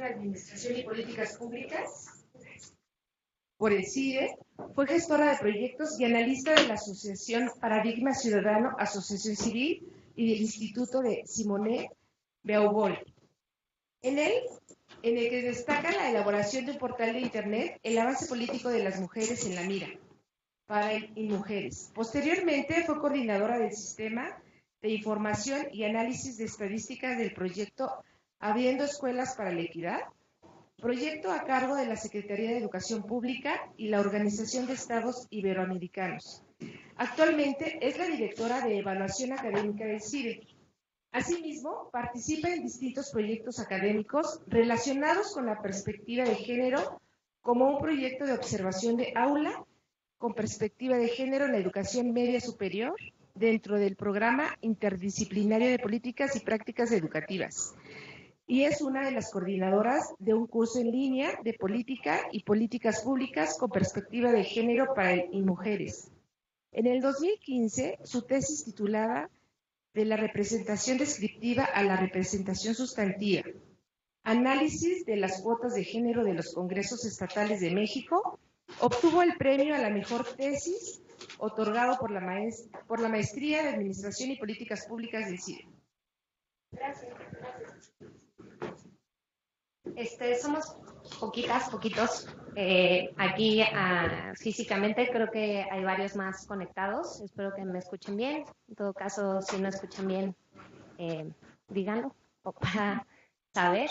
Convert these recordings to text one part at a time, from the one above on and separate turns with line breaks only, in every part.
en Administración y Políticas Públicas por el CIDE, fue gestora de proyectos y analista de la Asociación Paradigma Ciudadano, Asociación Civil y del Instituto de Simone Beauvoir. En el que destaca la elaboración de un portal de Internet, el avance político de las mujeres en la mira, para y mujeres. Posteriormente fue coordinadora del Sistema de Información y Análisis de Estadísticas del proyecto Abriendo Escuelas para la Equidad, proyecto a cargo de la Secretaría de Educación Pública y la Organización de Estados Iberoamericanos. Actualmente es la directora de Evaluación Académica del CIDE. Asimismo, participa en distintos proyectos académicos relacionados con la perspectiva de género, como un proyecto de observación de aula con perspectiva de género en la educación media superior dentro del programa interdisciplinario de políticas y prácticas educativas. Y es una de las coordinadoras de un curso en línea de política y políticas públicas con perspectiva de género para y mujeres. En el 2015, su tesis titulada De la representación descriptiva a la representación sustantiva, análisis de las cuotas de género de los congresos estatales de México, obtuvo el premio a la mejor tesis otorgado por la Maestría de Administración y Políticas Públicas del CIDE.
Gracias. Somos poquitos. Aquí físicamente creo que hay varios más conectados. Espero que me escuchen bien. En todo caso, si no escuchan bien, díganlo para saber.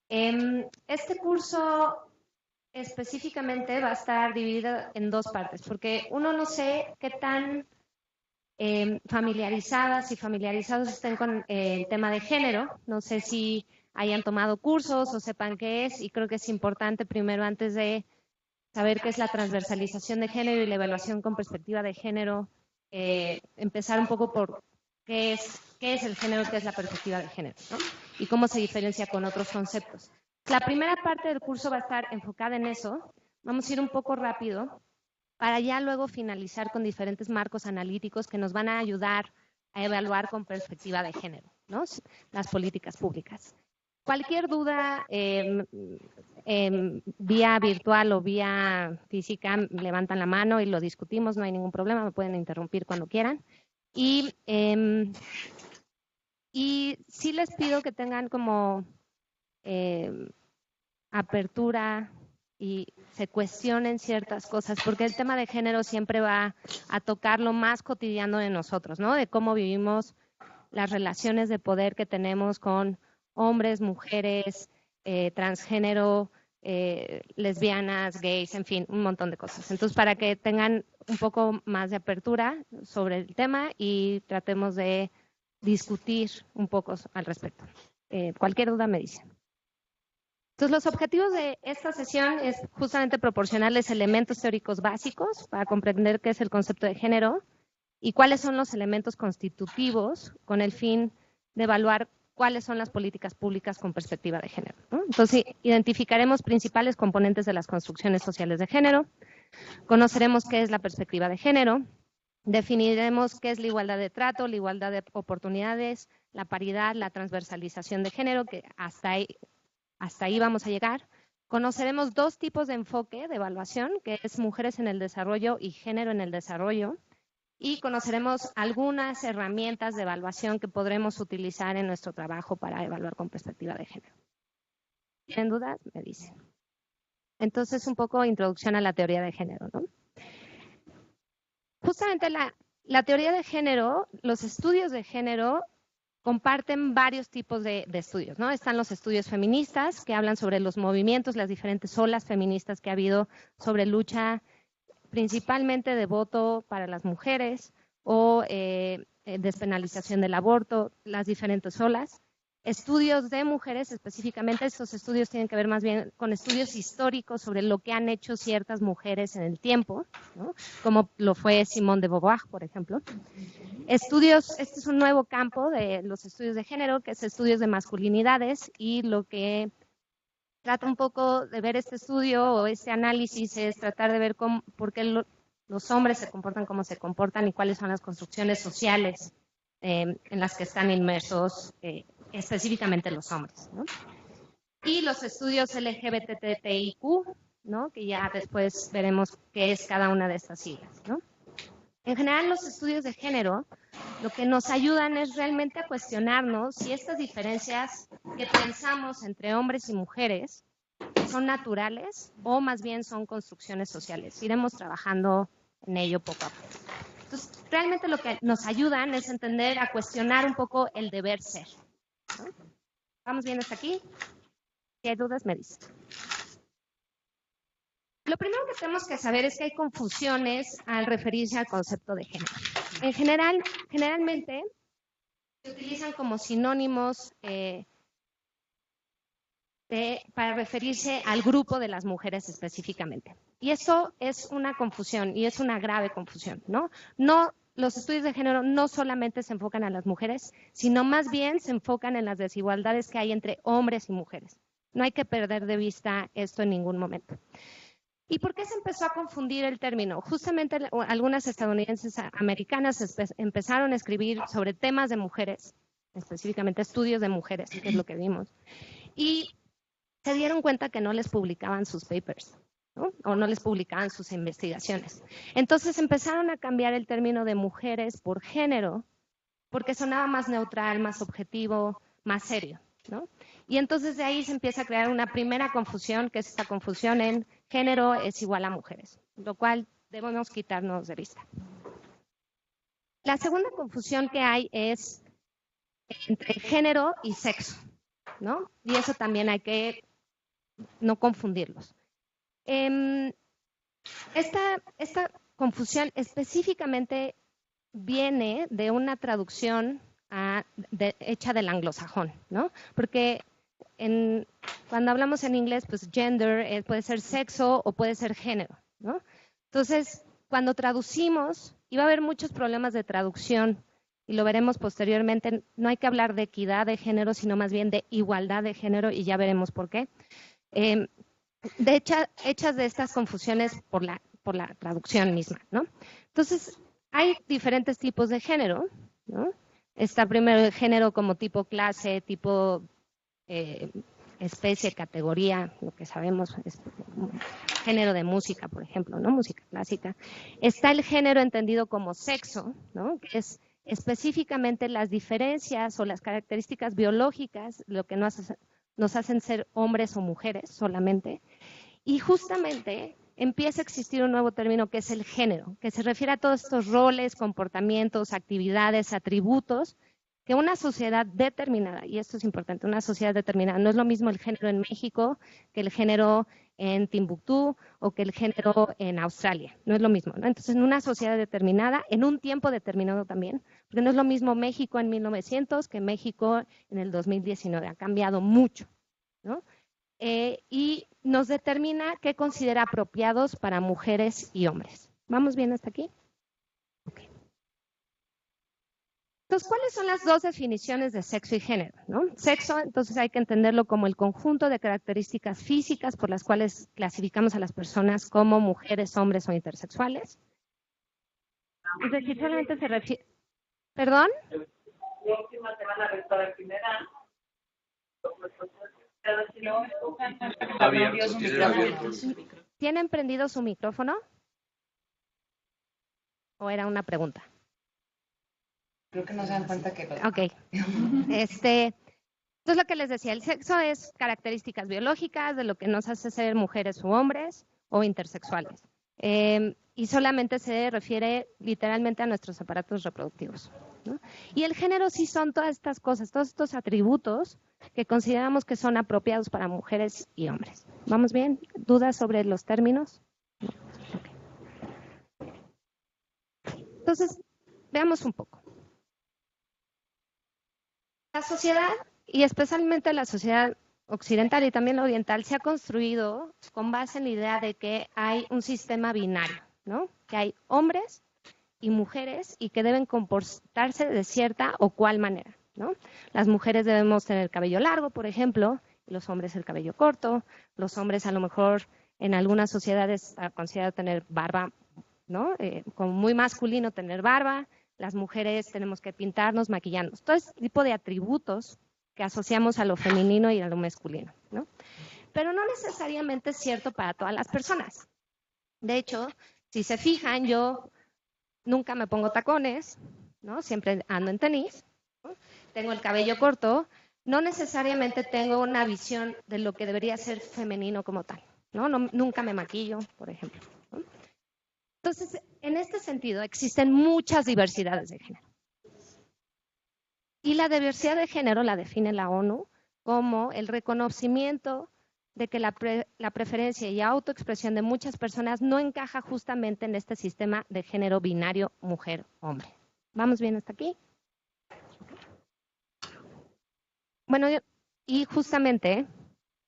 Este curso específicamente va a estar dividido en dos partes, porque uno no sé qué tan familiarizadas y familiarizados estén con el tema de género. No sé si hayan tomado cursos o sepan qué es, y creo que es importante primero, antes de saber qué es la transversalización de género y la evaluación con perspectiva de género, empezar un poco por qué es el género, qué es la perspectiva de género, ¿no? Y cómo se diferencia con otros conceptos. La primera parte del curso va a estar enfocada en eso. Vamos a ir un poco rápido para ya luego finalizar con diferentes marcos analíticos que nos van a ayudar a evaluar con perspectiva de género, ¿no? Las políticas públicas. Cualquier duda vía virtual o vía física, levantan la mano y lo discutimos, no hay ningún problema, me pueden interrumpir cuando quieran. Y sí les pido que tengan como apertura y se cuestionen ciertas cosas, porque el tema de género siempre va a tocar lo más cotidiano de nosotros, ¿no? De cómo vivimos las relaciones de poder que tenemos con hombres, mujeres, transgénero, lesbianas, gays, en fin, un montón de cosas. Entonces, para que tengan un poco más de apertura sobre el tema y tratemos de discutir un poco al respecto. Cualquier duda me dicen. Entonces, los objetivos de esta sesión es justamente proporcionarles elementos teóricos básicos para comprender qué es el concepto de género y cuáles son los elementos constitutivos con el fin de evaluar cuáles son las políticas públicas con perspectiva de género, ¿no? Entonces, identificaremos principales componentes de las construcciones sociales de género, conoceremos qué es la perspectiva de género, definiremos qué es la igualdad de trato, la igualdad de oportunidades, la paridad, la transversalización de género, que hasta ahí vamos a llegar. Conoceremos dos tipos de enfoque de evaluación, que es mujeres en el desarrollo y género en el desarrollo. Y conoceremos algunas herramientas de evaluación que podremos utilizar en nuestro trabajo para evaluar con perspectiva de género. ¿Tienen dudas? Me dicen. Entonces, un poco introducción a la teoría de género, ¿no? Justamente la teoría de género, los estudios de género comparten varios tipos de estudios, ¿no? Están los estudios feministas, que hablan sobre los movimientos, las diferentes olas feministas que ha habido sobre lucha principalmente de voto para las mujeres o despenalización del aborto, las diferentes olas. Estudios de mujeres, específicamente estos estudios tienen que ver más bien con estudios históricos sobre lo que han hecho ciertas mujeres en el tiempo, ¿no? Como lo fue Simone de Beauvoir, por ejemplo. Estudios, este es un nuevo campo de los estudios de género, que es estudios de masculinidades, y lo que trata un poco de ver este estudio o este análisis es tratar de ver por qué los hombres se comportan como se comportan y cuáles son las construcciones sociales en las que están inmersos específicamente los hombres, ¿no? y los estudios LGBTIQ, ¿no? Que ya después veremos qué es cada una de estas siglas, ¿no? En general, los estudios de género lo que nos ayudan es realmente a cuestionarnos si estas diferencias que pensamos entre hombres y mujeres son naturales o más bien son construcciones sociales. Iremos trabajando en ello poco a poco. Entonces, realmente lo que nos ayudan es entender, a cuestionar un poco el deber ser, ¿no? ¿Vamos bien hasta aquí? Si hay dudas, me dicen. Lo primero que tenemos que saber es que hay confusiones al referirse al concepto de género. En general, generalmente se utilizan como sinónimos para referirse al grupo de las mujeres específicamente. Y eso es una confusión y es una grave confusión, ¿no? Los estudios de género no solamente se enfocan a las mujeres, sino más bien se enfocan en las desigualdades que hay entre hombres y mujeres. No hay que perder de vista esto en ningún momento. ¿Y por qué se empezó a confundir el término? Justamente algunas estadounidenses americanas empezaron a escribir sobre temas de mujeres, específicamente estudios de mujeres, que es lo que vimos, y se dieron cuenta que no les publicaban sus papers, ¿no? O no les publicaban sus investigaciones. Entonces empezaron a cambiar el término de mujeres por género, porque sonaba más neutral, más objetivo, más serio, ¿no? Y entonces de ahí se empieza a crear una primera confusión, que es esta confusión en género es igual a mujeres, lo cual debemos quitarnos de vista. La segunda confusión que hay es entre género y sexo, ¿no? Y eso también hay que no confundirlos. Esta confusión específicamente viene de una traducción hecha del anglosajón, ¿no? Porque cuando hablamos en inglés, pues gender puede ser sexo o puede ser género, ¿no? Entonces, cuando traducimos, iba a haber muchos problemas de traducción y lo veremos posteriormente. No hay que hablar de equidad de género, sino más bien de igualdad de género y ya veremos por qué. Hechas de estas confusiones por la traducción misma, ¿no? Entonces, hay diferentes tipos de género, ¿no? Está primero el género como tipo clase, tipo especie, categoría, lo que sabemos es género de música, por ejemplo, ¿no? Música clásica. Está el género entendido como sexo, ¿no? Que es específicamente las diferencias o las características biológicas, lo que nos hacen ser hombres o mujeres solamente. Y justamente empieza a existir un nuevo término que es el género, que se refiere a todos estos roles, comportamientos, actividades, atributos que una sociedad determinada, y esto es importante, una sociedad determinada, no es lo mismo el género en México que el género en Timbuktu o que el género en Australia, no es lo mismo, ¿no? Entonces, en una sociedad determinada, en un tiempo determinado también, porque no es lo mismo México en 1900 que México en el 2019, ha cambiado mucho, ¿no? Y nos determina qué considera apropiados para mujeres y hombres. ¿Vamos bien hasta aquí? Okay. Entonces, ¿cuáles son las dos definiciones de sexo y género, ¿no? Sexo, entonces hay que entenderlo como el conjunto de características físicas por las cuales clasificamos a las personas como mujeres, hombres o intersexuales. Es decir, solamente se refiere... ¿Perdón?
La última se van a restar al primera.
¿Tienen prendido su micrófono? ¿O era una pregunta?
Creo que no se dan cuenta que...
Ok. Entonces, lo que les decía, el sexo es características biológicas de lo que nos hace ser mujeres u hombres o intersexuales. Y solamente se refiere literalmente a nuestros aparatos reproductivos, ¿no? Y el género sí son todas estas cosas, todos estos atributos que consideramos que son apropiados para mujeres y hombres. ¿Vamos bien? ¿Dudas sobre los términos? No. Okay. Entonces, veamos un poco. La sociedad, y especialmente la sociedad occidental y también la oriental, se ha construido con base en la idea de que hay un sistema binario, ¿no? Que hay hombres y mujeres y que deben comportarse de cierta o cual manera, ¿no? Las mujeres debemos tener el cabello largo, por ejemplo, y los hombres el cabello corto. Los hombres a lo mejor en algunas sociedades está considerado tener barba, ¿no? Como muy masculino tener barba. Las mujeres tenemos que pintarnos, maquillarnos. Todo este tipo de atributos que asociamos a lo femenino y a lo masculino, ¿no? Pero no necesariamente es cierto para todas las personas. De hecho, si se fijan, yo nunca me pongo tacones, ¿no? Siempre ando en tenis, ¿no? Tengo el cabello corto, no necesariamente tengo una visión de lo que debería ser femenino como tal, ¿no? Nunca me maquillo, por ejemplo, ¿no? Entonces, en este sentido, existen muchas diversidades de género. Y la diversidad de género la define la ONU como el reconocimiento de que la preferencia y autoexpresión de muchas personas no encaja justamente en este sistema de género binario mujer-hombre. ¿Vamos bien hasta aquí? Bueno, y justamente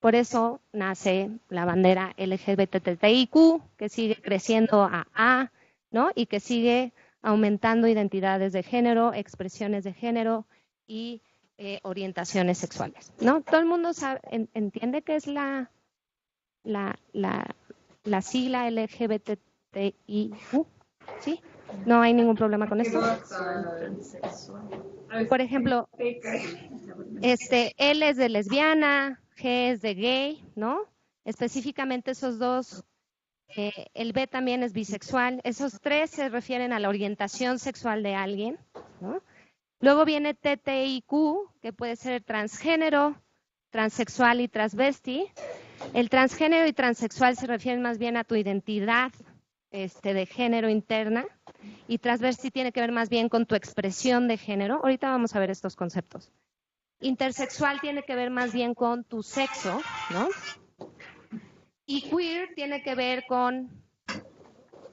por eso nace la bandera LGBTIQ, que sigue creciendo a A, ¿no? Y que sigue aumentando identidades de género, expresiones de género y orientaciones sexuales, ¿no? Todo el mundo entiende qué es la sigla LGBTIQ, ¿sí? No hay ningún problema con esto. Por ejemplo, L es de lesbiana, G es de gay, ¿no? Específicamente esos dos, el B también es bisexual. Esos tres se refieren a la orientación sexual de alguien, ¿no? Luego viene TTIQ, que puede ser transgénero, transexual y transvesti. El transgénero y transexual se refieren más bien a tu identidad de género interna, y transvesti tiene que ver más bien con tu expresión de género. Ahorita vamos a ver estos conceptos. Intersexual tiene que ver más bien con tu sexo, ¿no? Y queer tiene que ver con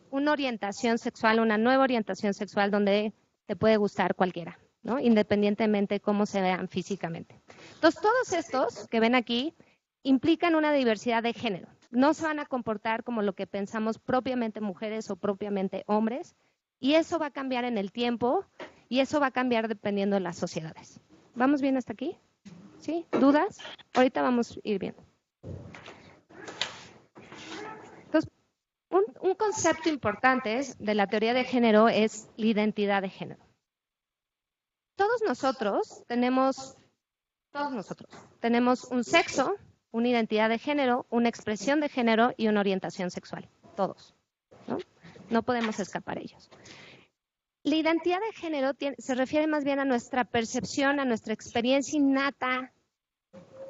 una orientación sexual, una nueva orientación sexual donde te puede gustar cualquiera, ¿no? Independientemente de cómo se vean físicamente. Entonces, todos estos que ven aquí implican una diversidad de género. No se van a comportar como lo que pensamos propiamente mujeres o propiamente hombres, y eso va a cambiar en el tiempo, y eso va a cambiar dependiendo de las sociedades. ¿Vamos bien hasta aquí? ¿Sí? ¿Dudas? Ahorita vamos a ir viendo. Entonces, un concepto importante de la teoría de género es la identidad de género. Todos nosotros tenemos un sexo, una identidad de género, una expresión de género y una orientación sexual. Todos, ¿no? No podemos escapar de ellos. La identidad de género se refiere más bien a nuestra percepción, a nuestra experiencia innata,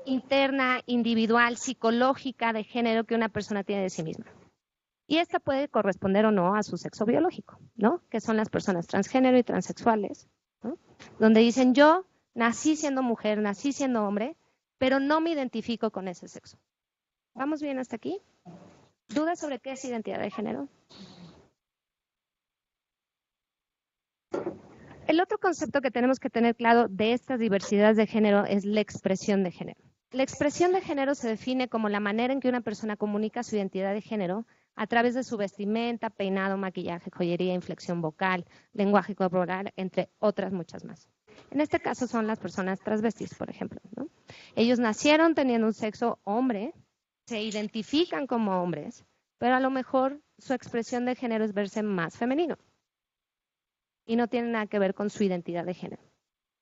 interna, individual, psicológica de género que una persona tiene de sí misma. Y esta puede corresponder o no a su sexo biológico, ¿no? Que son las personas transgénero y transexuales, ¿no? Donde dicen, yo nací siendo mujer, nací siendo hombre, pero no me identifico con ese sexo. ¿Vamos bien hasta aquí? ¿Dudas sobre qué es identidad de género? El otro concepto que tenemos que tener claro de estas diversidades de género es la expresión de género. La expresión de género se define como la manera en que una persona comunica su identidad de género a través de su vestimenta, peinado, maquillaje, joyería, inflexión vocal, lenguaje corporal, entre otras muchas más. En este caso son las personas transvestis, por ejemplo, ¿no? Ellos nacieron teniendo un sexo hombre, se identifican como hombres, pero a lo mejor su expresión de género es verse más femenino y no tiene nada que ver con su identidad de género.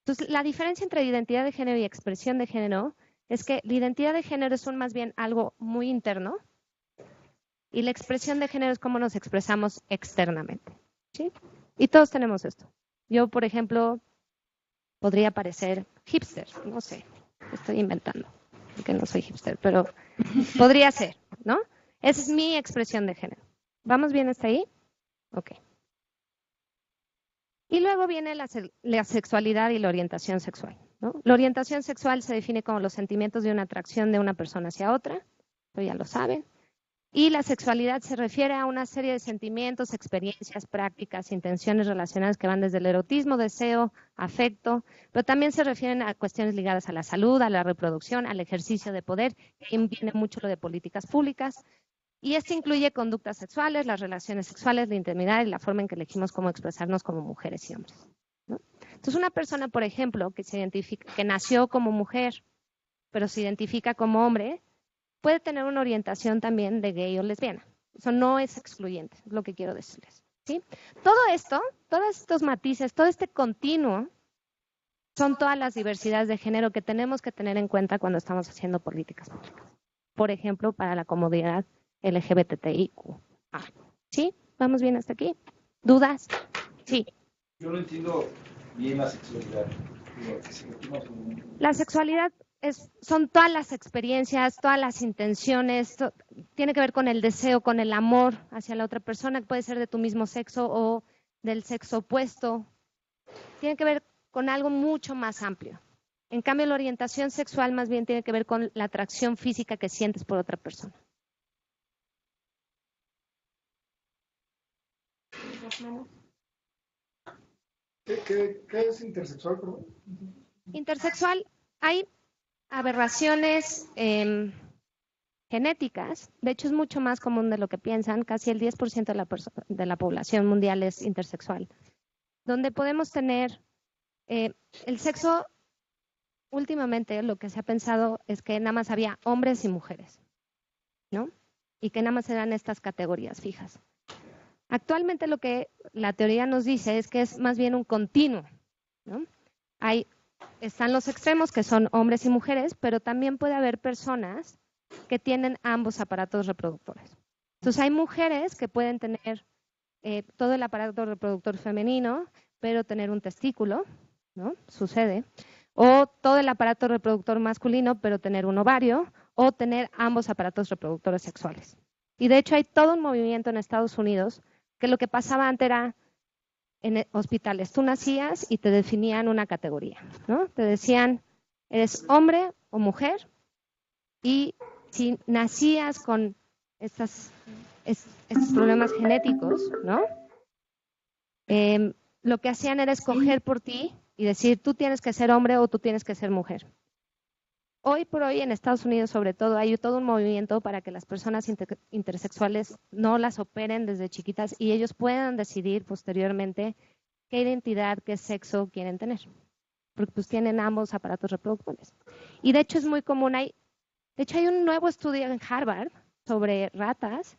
Entonces, la diferencia entre identidad de género y expresión de género es que la identidad de género es más bien algo muy interno y la expresión de género es cómo nos expresamos externamente, ¿sí? Y todos tenemos esto. Yo, por ejemplo, podría parecer hipster, no sé, estoy inventando, porque no soy hipster, pero podría ser, ¿no? Esa es mi expresión de género. ¿Vamos bien hasta ahí? Ok. Y luego viene la sexualidad y la orientación sexual, ¿no? La orientación sexual se define como los sentimientos de una atracción de una persona hacia otra, esto ya lo saben. Y la sexualidad se refiere a una serie de sentimientos, experiencias, prácticas, intenciones relacionadas que van desde el erotismo, deseo, afecto, pero también se refieren a cuestiones ligadas a la salud, a la reproducción, al ejercicio de poder, y viene mucho lo de políticas públicas. Y esto incluye conductas sexuales, las relaciones sexuales, la intimidad y la forma en que elegimos cómo expresarnos como mujeres y hombres, ¿no? Entonces, una persona, por ejemplo, que nació como mujer, pero se identifica como hombre, puede tener una orientación también de gay o lesbiana. Eso no es excluyente, es lo que quiero decirles, ¿sí? Todo esto, todos estos matices, todo este continuo, son todas las diversidades de género que tenemos que tener en cuenta cuando estamos haciendo políticas públicas. Por ejemplo, para la comunidad LGBTIQ. ¿Sí? ¿Vamos bien hasta aquí? ¿Dudas? Sí.
Yo no entiendo bien la sexualidad.
La sexualidad son todas las experiencias, todas las intenciones, tiene que ver con el deseo, con el amor hacia la otra persona, que puede ser de tu mismo sexo o del sexo opuesto. Tiene que ver con algo mucho más amplio. En cambio, la orientación sexual más bien tiene que ver con la atracción física que sientes por otra persona.
¿Qué es intersexual, perdón?
Intersexual, hay aberraciones genéticas. De hecho, es mucho más común de lo que piensan. Casi el 10% de la población mundial es intersexual. Donde podemos tener el sexo, últimamente lo que se ha pensado es que nada más había hombres y mujeres, ¿no? Y que nada más eran estas categorías fijas. Actualmente lo que la teoría nos dice es que es más bien un continuo, ¿no? Están los extremos, que son hombres y mujeres, pero también puede haber personas que tienen ambos aparatos reproductores. Entonces, hay mujeres que pueden tener todo el aparato reproductor femenino, pero tener un testículo, ¿no? Sucede. O todo el aparato reproductor masculino, pero tener un ovario, o tener ambos aparatos reproductores sexuales. Y de hecho, hay todo un movimiento en Estados Unidos que lo que pasaba antes era en hospitales. Tú nacías y te definían una categoría, ¿no? Te decían, eres hombre o mujer, y si nacías con estos problemas genéticos, ¿no? Lo que hacían era escoger por ti y decir, tú tienes que ser hombre o tú tienes que ser mujer. Hoy por hoy en Estados Unidos sobre todo hay todo un movimiento para que las personas intersexuales no las operen desde chiquitas y ellos puedan decidir posteriormente qué identidad, qué sexo quieren tener, porque pues tienen ambos aparatos reproductores. Y de hecho es muy común, hay un nuevo estudio en Harvard sobre ratas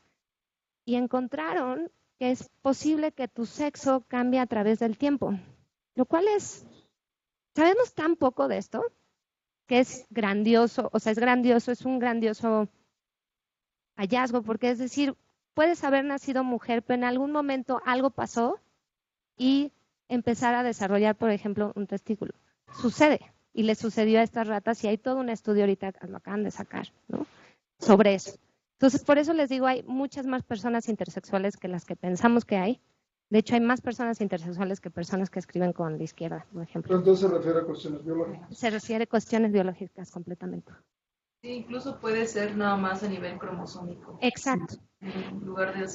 y encontraron que es posible que tu sexo cambie a través del tiempo, lo cual sabemos tan poco de esto, que es grandioso, es un grandioso hallazgo, porque es decir, puedes haber nacido mujer, pero en algún momento algo pasó y empezar a desarrollar, por ejemplo, un testículo. Sucede, y le sucedió a estas ratas, y hay todo un estudio ahorita, lo acaban de sacar, ¿no? Sobre eso. Entonces, por eso les digo, hay muchas más personas intersexuales que las que pensamos que hay. De hecho, hay más personas intersexuales que personas que escriben con la izquierda, por ejemplo.
Pero entonces se refiere a cuestiones biológicas.
Se refiere a cuestiones biológicas completamente.
Sí, incluso puede ser nada más a nivel cromosómico.
Exacto.
En lugar de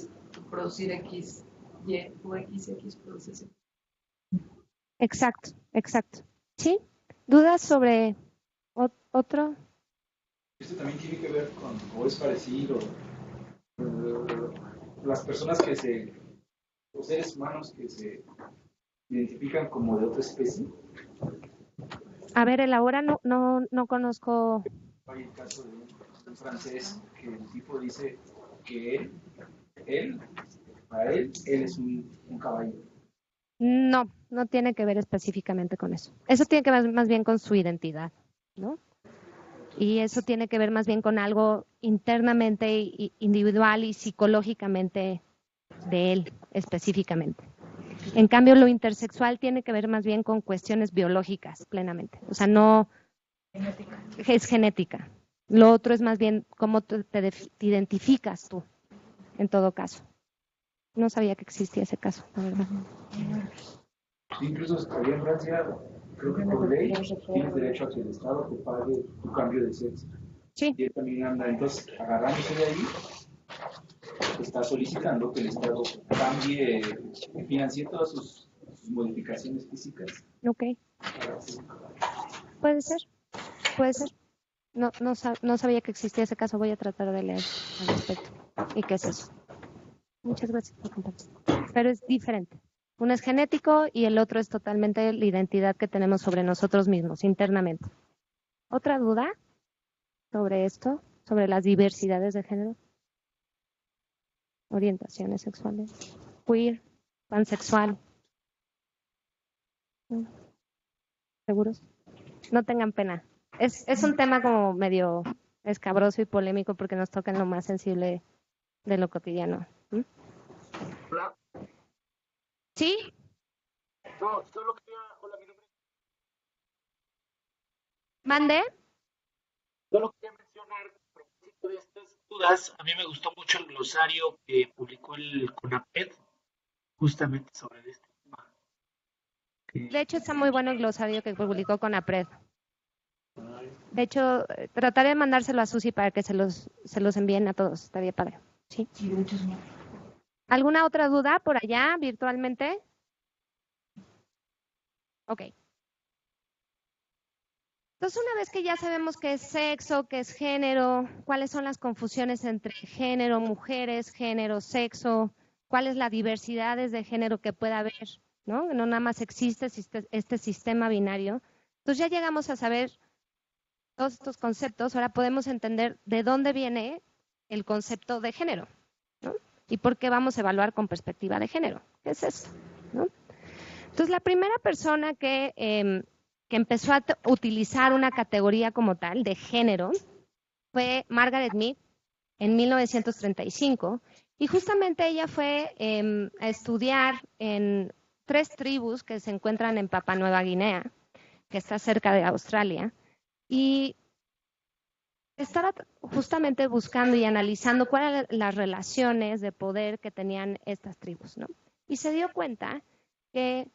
producir X, Y o XX produces Y.
Exacto, exacto. ¿Sí? ¿Dudas sobre otro?
Esto también tiene que ver con, o es parecido, las personas los seres humanos que se identifican como de otra especie.
A ver, el ahora no conozco.
Hay el caso de un francés que el tipo dice que para él es un caballo.
No tiene que ver específicamente con eso. Eso tiene que ver más bien con su identidad, ¿no? Y eso tiene que ver más bien con algo internamente individual y psicológicamente de él específicamente. En cambio, lo intersexual tiene que ver más bien con cuestiones biológicas plenamente. O sea, no es genética. Lo otro es más bien cómo te identificas tú, en todo caso. No sabía que existía ese caso, la verdad.
Incluso todavía en Francia, creo que por ley tienes derecho a que el Estado te pague tu cambio de sexo.
Sí.
Y él también anda, entonces, agarrándose de ahí, está solicitando que el Estado cambie, financie todas sus modificaciones físicas.
Ok. Puede ser. No sabía que existía ese caso. Voy a tratar de leer al respecto. ¿Y qué es eso? Muchas gracias por compartir. Pero es diferente. Uno es genético y el otro es totalmente la identidad que tenemos sobre nosotros mismos, internamente. ¿Otra duda sobre esto? ¿Sobre las diversidades de género? Orientaciones sexuales. Queer, pansexual. ¿Seguros? No tengan pena. Es un tema como medio escabroso y polémico porque nos toca en lo más sensible de lo cotidiano. ¿Mm?
Hola.
¿Sí?
No, solo quería, hola, mi nombre es...
¿Mande?
Solo quería mencionar, a propósito de estas dudas, a mí me gustó mucho el glosario que publicó el CONAPED, justamente sobre este tema.
De hecho, está muy bueno el glosario que publicó CONAPRED. De hecho, trataré de mandárselo a Susi para que se los envíen a todos. Estaría padre. ¿Sí?
Sí, de hecho, sí.
¿Alguna otra duda por allá virtualmente? Ok. Entonces, una vez que ya sabemos qué es sexo, qué es género, cuáles son las confusiones entre género, mujeres, género, sexo, cuál es la diversidad de género que pueda haber, ¿no? No nada más existe este sistema binario. Entonces ya llegamos a saber todos estos conceptos. Ahora podemos entender de dónde viene el concepto de género, ¿no? Y por qué vamos a evaluar con perspectiva de género. ¿Qué es eso? ¿No? Entonces, la primera persona que empezó a utilizar una categoría como tal de género fue Margaret Mead en 1935, y justamente ella fue a estudiar en 3 tribus que se encuentran en Papua Nueva Guinea, que está cerca de Australia, y estaba justamente buscando y analizando cuáles eran las relaciones de poder que tenían estas tribus, ¿no? Y se dio cuenta que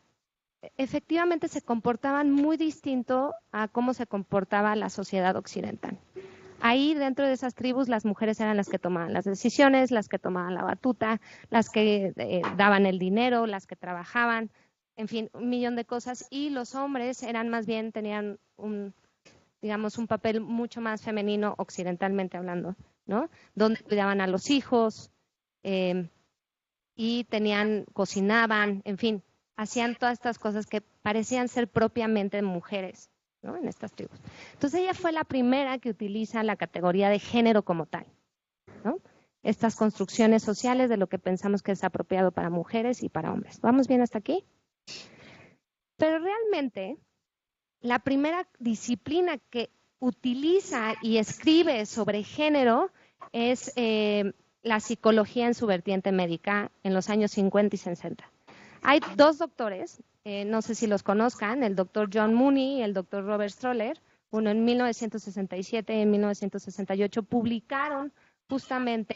efectivamente se comportaban muy distinto a cómo se comportaba la sociedad occidental. Ahí dentro de esas tribus las mujeres eran las que tomaban las decisiones, las que tomaban la batuta, las que daban el dinero, las que trabajaban, en fin, un millón de cosas. Y los hombres eran más bien, tenían un papel mucho más femenino occidentalmente hablando, ¿no? Donde cuidaban a los hijos y cocinaban, en fin, hacían todas estas cosas que parecían ser propiamente mujeres, ¿no? En estas tribus. Entonces ella fue la primera que utiliza la categoría de género como tal, ¿no? Estas construcciones sociales de lo que pensamos que es apropiado para mujeres y para hombres. ¿Vamos bien hasta aquí? Pero realmente la primera disciplina que utiliza y escribe sobre género es la psicología en su vertiente médica en los años 50 y 60. Hay 2 doctores, no sé si los conozcan, el doctor John Mooney y el doctor Robert Stroller, uno en 1967 y en 1968, publicaron justamente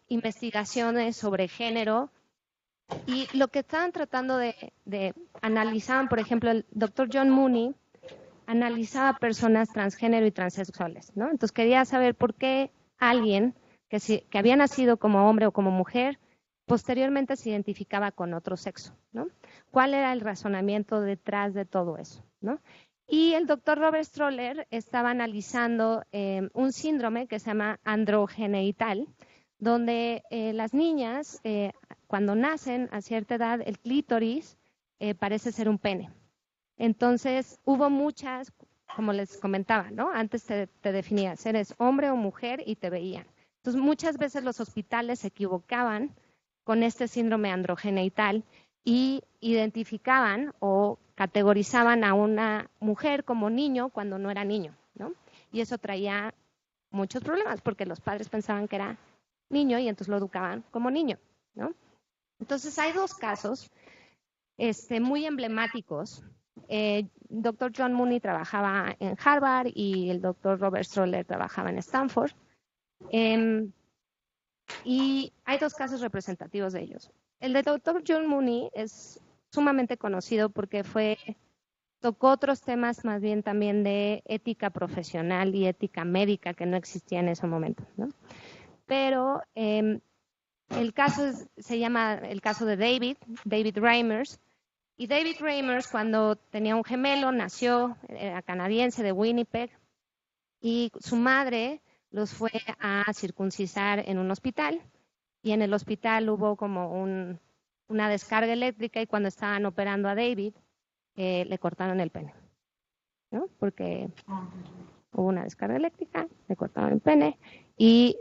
investigaciones sobre género, y lo que estaban tratando de analizar, por ejemplo, el doctor John Mooney analizaba personas transgénero y transexuales, ¿no? Entonces quería saber por qué alguien que había nacido como hombre o como mujer posteriormente se identificaba con otro sexo, ¿no? ¿Cuál era el razonamiento detrás de todo eso, ¿no? Y el doctor Robert Stroller estaba analizando un síndrome que se llama androgeneital, donde las niñas, cuando nacen a cierta edad, el clítoris parece ser un pene. Entonces, hubo muchas, como les comentaba, ¿no? Antes te definías, eres hombre o mujer y te veían. Entonces, muchas veces los hospitales se equivocaban con este síndrome androgeneital y identificaban o categorizaban a una mujer como niño cuando no era niño, ¿no? Y eso traía muchos problemas porque los padres pensaban que era niño y entonces lo educaban como niño, ¿no? Entonces, hay 2 casos muy emblemáticos. Dr. John Mooney trabajaba en Harvard y el Dr. Robert Stroller trabajaba en Stanford. Y hay 2 casos representativos de ellos. El de Dr. John Mooney es sumamente conocido porque tocó otros temas más bien también de ética profesional y ética médica que no existía en ese momento, ¿no? Pero el caso se llama el caso de David Reimers. Y David Reimers, cuando tenía un gemelo, nació, era canadiense de Winnipeg, y su madre los fue a circuncisar en un hospital, y en el hospital hubo como una descarga eléctrica, y cuando estaban operando a David, le cortaron el pene, ¿no? Porque hubo una descarga eléctrica, le cortaron el pene, y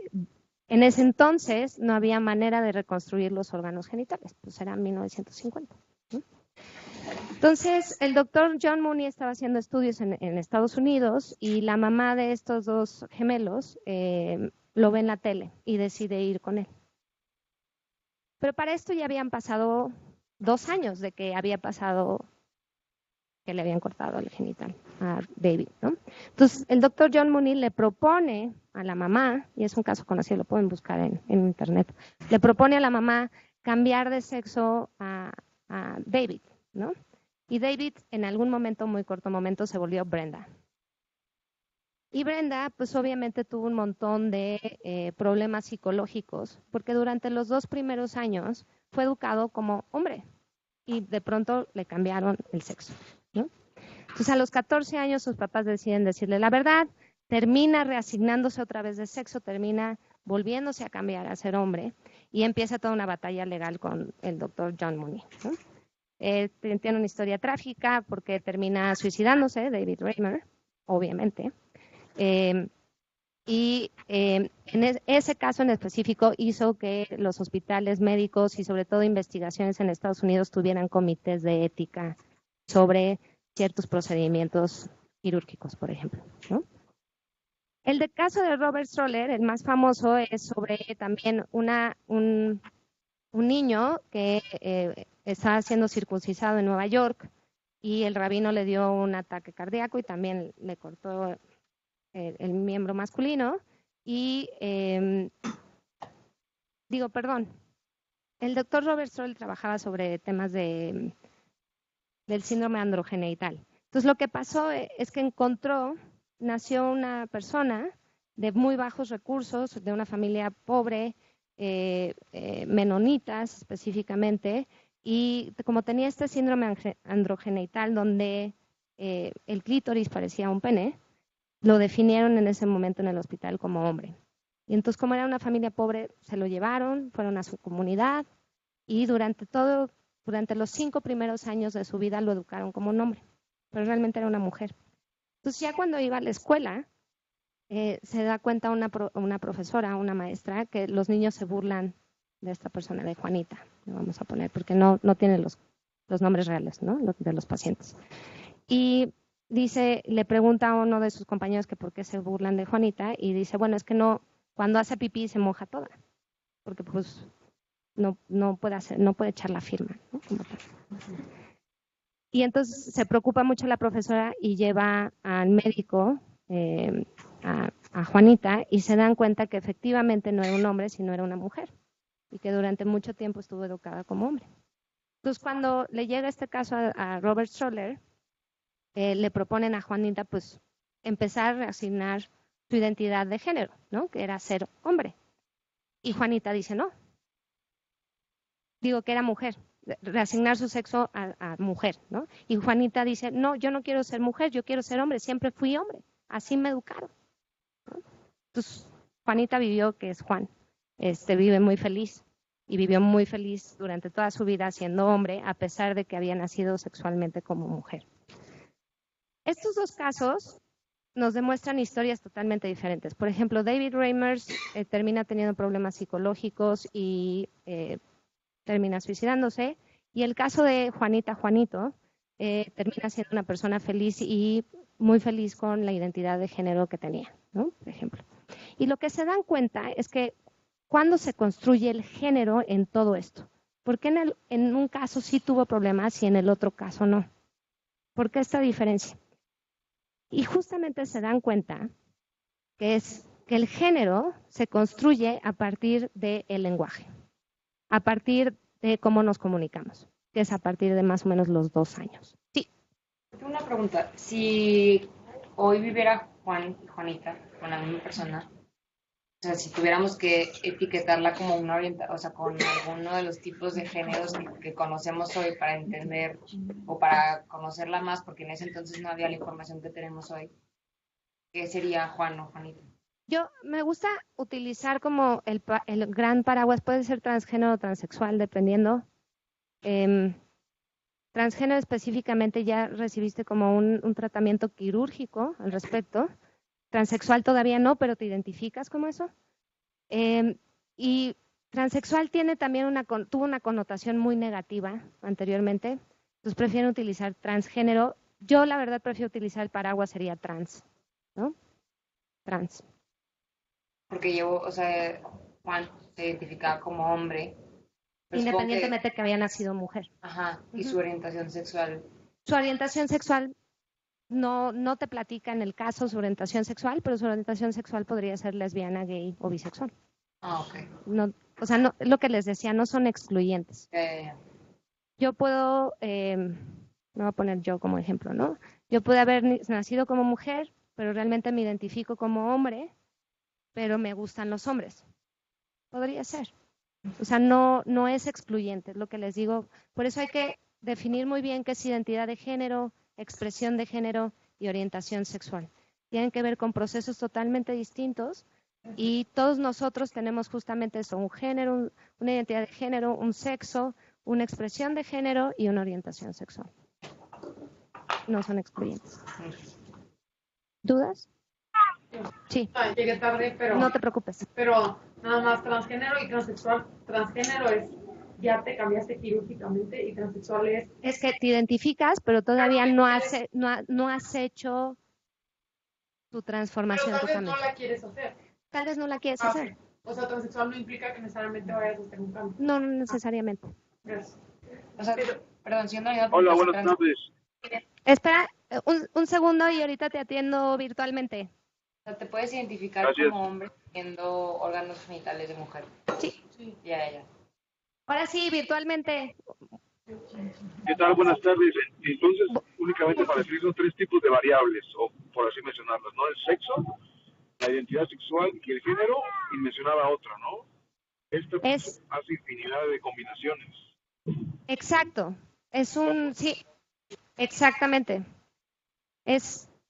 en ese entonces no había manera de reconstruir los órganos genitales, pues era 1950, ¿no? Entonces, el doctor John Mooney estaba haciendo estudios en Estados Unidos y la mamá de estos dos gemelos lo ve en la tele y decide ir con él. Pero para esto ya habían pasado 2 años de que había pasado que le habían cortado el genital a David, ¿no? Entonces, el doctor John Mooney le propone a la mamá, y es un caso conocido, lo pueden buscar en internet, le propone a la mamá cambiar de sexo a David, ¿no? Y David, en algún momento, muy corto momento, se volvió Brenda. Y Brenda, pues obviamente tuvo un montón de problemas psicológicos, porque durante los 2 primeros años fue educado como hombre y de pronto le cambiaron el sexo, ¿no? Entonces, a los 14 años sus papás deciden decirle la verdad, termina reasignándose otra vez de sexo, termina volviéndose a cambiar a ser hombre y empieza toda una batalla legal con el doctor John Mooney, ¿no? Tiene una historia trágica porque termina suicidándose, David Raymer, obviamente. En ese caso en específico hizo que los hospitales médicos y sobre todo investigaciones en Estados Unidos tuvieran comités de ética sobre ciertos procedimientos quirúrgicos, por ejemplo, ¿no? El caso de Robert Stroller, el más famoso, es sobre también un niño que estaba siendo circuncisado en Nueva York y el rabino le dio un ataque cardíaco y también le cortó el miembro masculino y el doctor Robert Stroller trabajaba sobre temas del síndrome androgenital. Entonces lo que pasó es que nació una persona de muy bajos recursos, de una familia pobre, menonitas específicamente, y como tenía este síndrome androgenital donde el clítoris parecía un pene, lo definieron en ese momento en el hospital como hombre. Y entonces, como era una familia pobre, se lo llevaron, fueron a su comunidad y durante los 5 primeros años de su vida lo educaron como un hombre, pero realmente era una mujer. Entonces, ya cuando iba a la escuela, se da cuenta una profesora, una maestra, que los niños se burlan de esta persona, de Juanita, le vamos a poner, porque no tiene los nombres reales, ¿no?, de los pacientes. Y le pregunta a uno de sus compañeros que por qué se burlan de Juanita, y dice, bueno, es que cuando hace pipí se moja toda, porque pues no puede echar la firma, ¿no?, como tal. Y entonces se preocupa mucho la profesora y lleva al médico a Juanita y se dan cuenta que efectivamente no era un hombre, sino era una mujer y que durante mucho tiempo estuvo educada como hombre. Entonces, cuando le llega este caso a Robert Stroller, le proponen a Juanita pues empezar a reasignar su identidad de género, ¿no?, que era ser hombre. Y Juanita dice no. Digo que era mujer, reasignar su sexo a mujer, ¿no? Y Juanita dice, no, yo no quiero ser mujer, yo quiero ser hombre, siempre fui hombre, así me educaron, ¿no? Entonces, Juanita vivió, que es Juan, vive muy feliz y vivió muy feliz durante toda su vida siendo hombre, a pesar de que había nacido sexualmente como mujer. Estos 2 casos nos demuestran historias totalmente diferentes. Por ejemplo, David Raymer termina teniendo problemas psicológicos y termina suicidándose. Y el caso de Juanito termina siendo una persona feliz y muy feliz con la identidad de género que tenía, ¿no?, por ejemplo. Y lo que se dan cuenta es que cuando se construye el género en todo esto, ¿por qué en un caso sí tuvo problemas y en el otro caso no? ¿Por qué esta diferencia? Y justamente se dan cuenta que el género se construye a partir del lenguaje, a partir de cómo nos comunicamos, que es a partir de más o menos los 2 años. Sí.
Una pregunta, si hoy viviera Juan y Juanita con la misma persona, o sea, si tuviéramos que etiquetarla como una orientación, o sea, con alguno de los tipos de géneros que conocemos hoy para entender o para conocerla más, porque en ese entonces no había la información que tenemos hoy, ¿qué sería Juan o Juanita?
Yo me gusta utilizar como el gran paraguas, puede ser transgénero o transexual, dependiendo. Transgénero específicamente ya recibiste como un tratamiento quirúrgico al respecto. Transexual todavía no, pero te identificas como eso. Y transexual tiene también tuvo una connotación muy negativa anteriormente. Entonces prefieren utilizar transgénero. Yo la verdad prefiero utilizar el paraguas, sería trans, ¿no? Trans.
Porque Juan se identificaba como hombre. Pero supongo
Independientemente de que había nacido mujer.
Ajá, y su orientación sexual.
Su orientación sexual no te platica en el caso su orientación sexual, pero su orientación sexual podría ser lesbiana, gay o bisexual.
Ah, ok.
No, o sea, no, lo que les decía, no son excluyentes. Yo puedo, me voy a poner yo como ejemplo, ¿no? Yo pude haber nacido como mujer, pero realmente me identifico como hombre, pero me gustan los hombres. Podría ser. O sea, no es excluyente, es lo que les digo. Por eso hay que definir muy bien qué es identidad de género, expresión de género y orientación sexual. Tienen que ver con procesos totalmente distintos y todos nosotros tenemos justamente eso, un género, una identidad de género, un sexo, una expresión de género y una orientación sexual. No son excluyentes. ¿Dudas? Sí.
Llegué tarde, pero...
No te preocupes.
Pero nada más transgénero y transexual. Transgénero es ya te cambiaste quirúrgicamente y transexual
es que te identificas, pero todavía no has hecho tu transformación
pero tal vez
totalmente.
no la quieres hacer.
Tal vez no la quieres hacer.
Okay. O sea, transexual no implica que necesariamente vayas a hacer un cambio.
No necesariamente.
Gracias.
O sea, perdón, siendo una
Hola, buenas tardes.
Espera un segundo y ahorita te atiendo virtualmente.
O sea, te puedes identificar como hombre teniendo órganos genitales de mujer.
Sí.
Ya.
Ahora sí, virtualmente.
¿Qué tal? Buenas tardes. Entonces, únicamente para definir son 3 tipos de variables, o por así mencionarlas, ¿no? El sexo, la identidad sexual y el género, y mencionaba otra, ¿no? Esto hace infinidad de combinaciones.
Exacto. Sí, exactamente.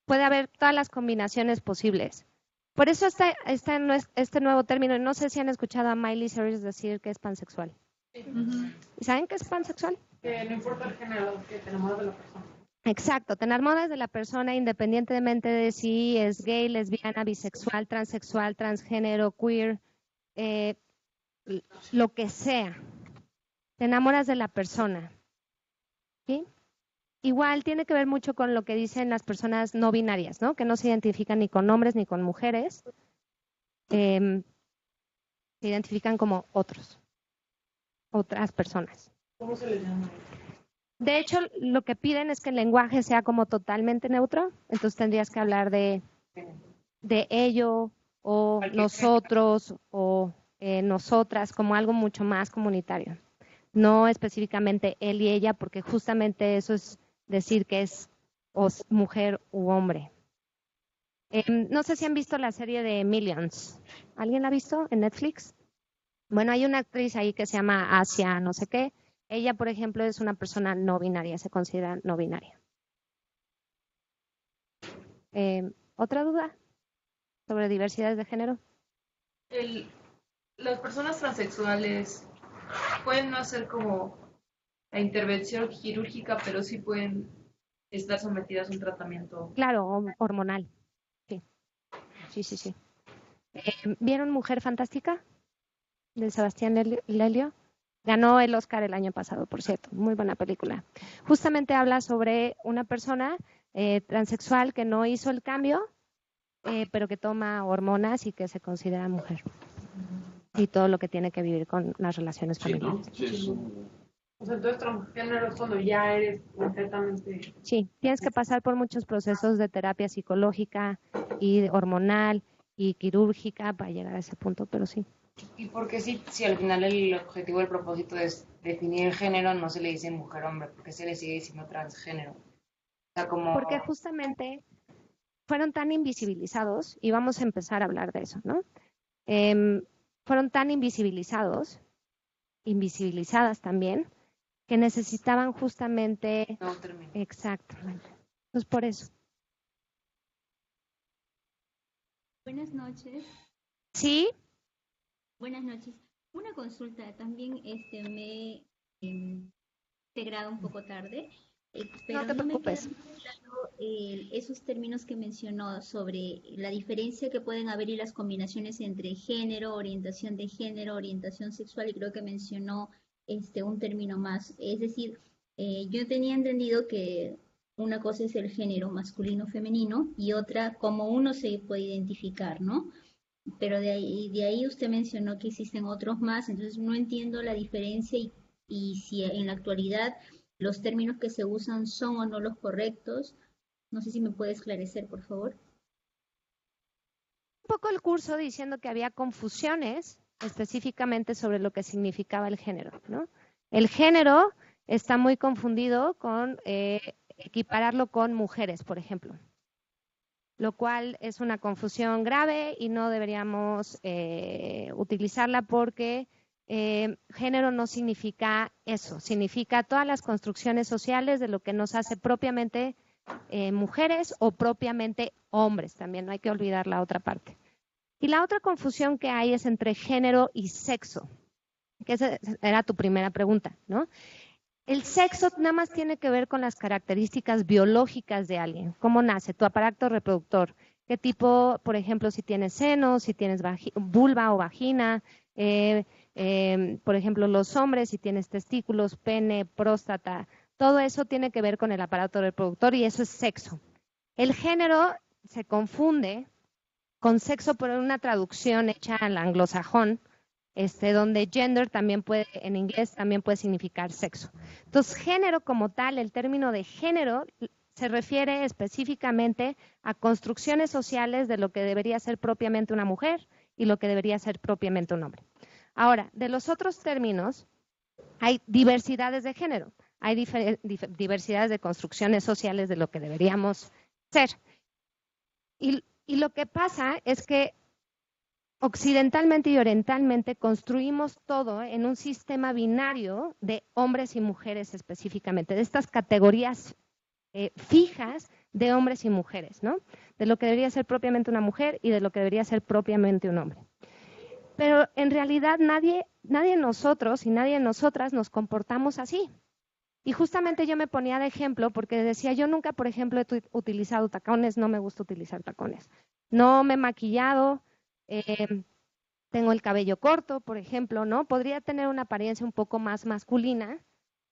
Puede haber todas las combinaciones posibles. Por eso este nuevo término, no sé si han escuchado a Miley Cyrus decir que es pansexual. ¿Y saben qué es pansexual?
Que no importa el género, que te enamoras de la persona.
Exacto, te enamoras de la persona independientemente de si es gay, lesbiana, bisexual, transexual, transgénero, queer, lo que sea. Te enamoras de la persona. ¿Sí? Igual tiene que ver mucho con lo que dicen las personas no binarias, ¿no? Que no se identifican ni con hombres ni con mujeres. Se identifican como otras personas.
¿Cómo se les llama?
De hecho, lo que piden es que el lenguaje sea como totalmente neutro, entonces tendrías que hablar de ello o nosotros o nosotras como algo mucho más comunitario. No específicamente él y ella, porque justamente eso es decir que es mujer u hombre. No sé si han visto la serie de Millions. ¿Alguien la ha visto en Netflix? Bueno, hay una actriz ahí que se llama Asia, no sé qué. Ella, por ejemplo, es una persona no binaria, se considera no binaria. ¿Otra duda sobre diversidades de género?
Las personas transexuales pueden no hacer como la intervención quirúrgica, pero sí pueden estar sometidas a un tratamiento.
Claro, hormonal. Sí. ¿Vieron Mujer Fantástica? De Sebastián Lelio. Ganó el Oscar el año pasado, por cierto. Muy buena película. Justamente habla sobre una persona transexual que no hizo el cambio, pero que toma hormonas y que se considera mujer. Y todo lo que tiene que vivir con las relaciones familiares.
O sea, entonces transgénero es cuando ya eres completamente...
Sí, tienes que pasar por muchos procesos de terapia psicológica y hormonal y quirúrgica para llegar a ese punto, pero sí.
¿Y por qué si al final el objetivo, el propósito es definir el género, no se le dice mujer-hombre? ¿Por qué se le sigue diciendo transgénero? O sea, como...
Porque justamente fueron tan invisibilizados, y vamos a empezar a hablar de eso, ¿no? Fueron tan invisibilizadas también, que necesitaban justamente...
No, termino.
Exactamente. Pues por eso.
Buenas noches.
¿Sí?
Buenas noches. Una consulta. También me he integrado un poco tarde, pero
no te preocupes.
Me queda claro esos términos que mencionó sobre la diferencia que pueden haber y las combinaciones entre género, orientación de género, orientación sexual, y creo que mencionó un término más. Es decir, Yo tenía entendido que una cosa es el género masculino-femenino y otra cómo uno se puede identificar, ¿no? Pero de ahí usted mencionó que existen otros más, entonces no entiendo la diferencia y si en la actualidad los términos que se usan son o no los correctos. No sé si me puede esclarecer, por favor.
Un poco el curso diciendo que había confusiones específicamente sobre lo que significaba el género, ¿no? El género está muy confundido con equipararlo con mujeres, por ejemplo, lo cual es una confusión grave y no deberíamos utilizarla porque género no significa eso, significa todas las construcciones sociales de lo que nos hace propiamente mujeres o propiamente hombres, también no hay que olvidar la otra parte. Y la otra confusión que hay es entre género y sexo, que esa era tu primera pregunta, ¿no? El sexo nada más tiene que ver con las características biológicas de alguien, cómo nace, tu aparato reproductor, qué tipo, por ejemplo, si tienes senos, si tienes vulva o vagina, por ejemplo, los hombres, si tienes testículos, pene, próstata, todo eso tiene que ver con el aparato reproductor y eso es sexo. El género se confunde con sexo por una traducción hecha al anglosajón, donde gender también puede, en inglés también puede significar sexo. Entonces, género como tal, el término de género se refiere específicamente a construcciones sociales de lo que debería ser propiamente una mujer y lo que debería ser propiamente un hombre. Ahora, de los otros términos, hay diversidades de género, hay diversidades de construcciones sociales de lo que deberíamos ser. Y lo que pasa es que occidentalmente y orientalmente construimos todo en un sistema binario de hombres y mujeres específicamente, de estas categorías fijas de hombres y mujeres, ¿no? De lo que debería ser propiamente una mujer y de lo que debería ser propiamente un hombre. Pero en realidad nadie de nosotros y nadie de nosotras nos comportamos así. Y justamente yo me ponía de ejemplo porque decía, yo nunca, por ejemplo, he utilizado tacones, no me gusta utilizar tacones. No me he maquillado, tengo el cabello corto, por ejemplo, ¿no? Podría tener una apariencia un poco más masculina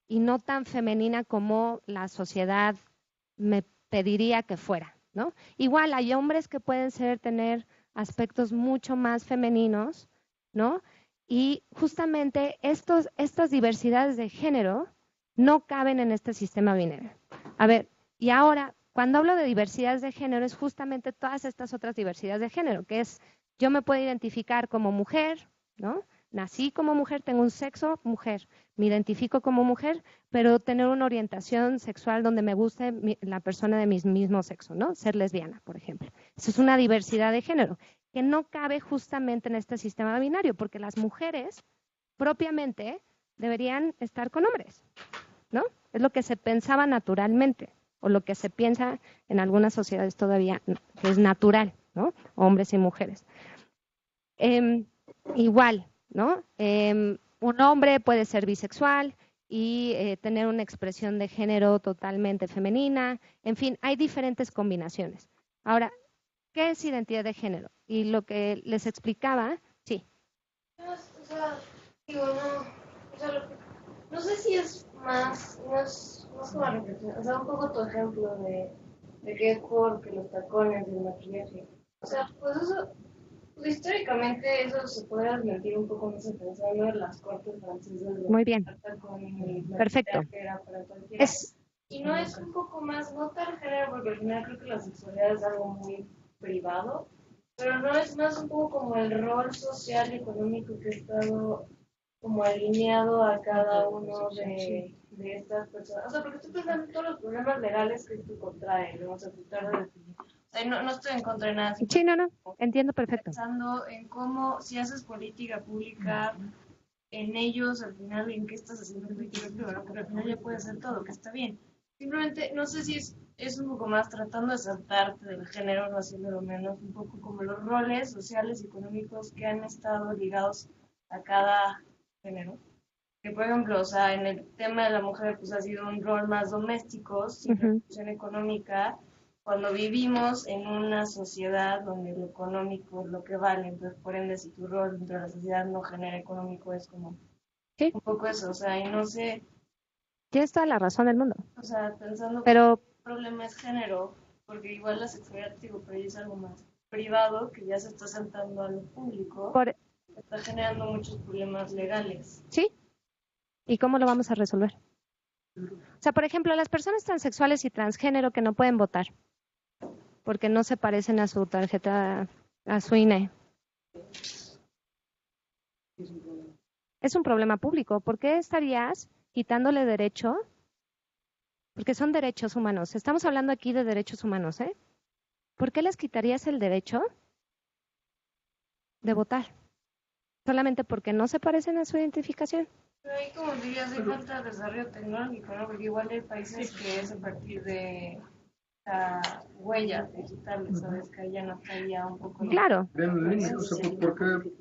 y no tan femenina como la sociedad me pediría que fuera, ¿no? Igual hay hombres que pueden tener aspectos mucho más femeninos, ¿no? Y justamente estas diversidades de género no caben en este sistema binario. A ver, y ahora, cuando hablo de diversidades de género, es justamente todas estas otras diversidades de género, que es, yo me puedo identificar como mujer, ¿no? Nací como mujer, tengo un sexo mujer, me identifico como mujer, pero tener una orientación sexual donde me guste la persona de mi mismo sexo, ¿no? Ser lesbiana, por ejemplo. Eso es una diversidad de género que no cabe justamente en este sistema binario, porque las mujeres propiamente deberían estar con hombres, ¿no? Es lo que se pensaba naturalmente, o lo que se piensa en algunas sociedades todavía, que es natural, ¿no? Hombres y mujeres. Igual, ¿no? Un hombre puede ser bisexual y tener una expresión de género totalmente femenina. En fin, hay diferentes combinaciones. Ahora, ¿qué es identidad de género? Y lo que les explicaba, sí.
O sea, digo, no, o sea, no sé si es más como la reflexión, o sea, un poco tu ejemplo de que es porque los tacones, el maquillaje. O sea, pues eso, pues históricamente eso se puede admitir un poco más pensando en las cortes francesas.
Muy bien. Perfecto.
Y no es un poco más, no tan género, porque al final creo que la sexualidad es algo muy privado, pero no es más un poco como el rol social y económico que ha estado como alineado a cada uno de estas personas. O sea, porque estoy pensando en todos los problemas legales que esto contrae, ¿no? O sea, tratar de definir. O sea, no estoy en contra de nada.
Sí, no, entiendo perfecto.
Pensando en cómo, si haces política pública, en ellos, al final, en qué estás haciendo política pública, porque al final ya puedes hacer todo, que está bien. Simplemente, no sé si es un poco más tratando de saltarte del género, no haciéndolo menos, un poco como los roles sociales y económicos que han estado ligados a cada género. Que, por ejemplo, o sea, en el tema de la mujer, pues ha sido un rol más doméstico, sin reproducción económica, cuando vivimos en una sociedad donde lo económico es lo que vale. Entonces, por ende, si tu rol dentro de la sociedad no genera económico, es como un poco eso, o sea, y no sé,
Tienes toda la razón del mundo.
O sea, pensando
Pero
que el problema es género, porque igual la sexualidad, digo, pero ya es algo más privado que ya se está saltando a lo público, está generando muchos problemas legales.
¿sí? ¿Y cómo lo vamos a resolver? O sea, por ejemplo, las personas transexuales y transgénero que no pueden votar porque no se parecen a su tarjeta, a su INE. Es un problema público. ¿Por qué estarías quitándole derecho? Porque son derechos humanos. Estamos hablando aquí de derechos humanos, ¿eh? ¿Por qué les quitarías el derecho de votar? Solamente porque no se parecen a su identificación.
Pero ahí, como dirías, hay falta de desarrollo tecnológico, ¿no? Porque igual hay países que es a partir de huellas digitales, ¿sabes? Que ahí ya no estaría un poco...
Claro.
Bien, en línea, o sea, ¿por qué?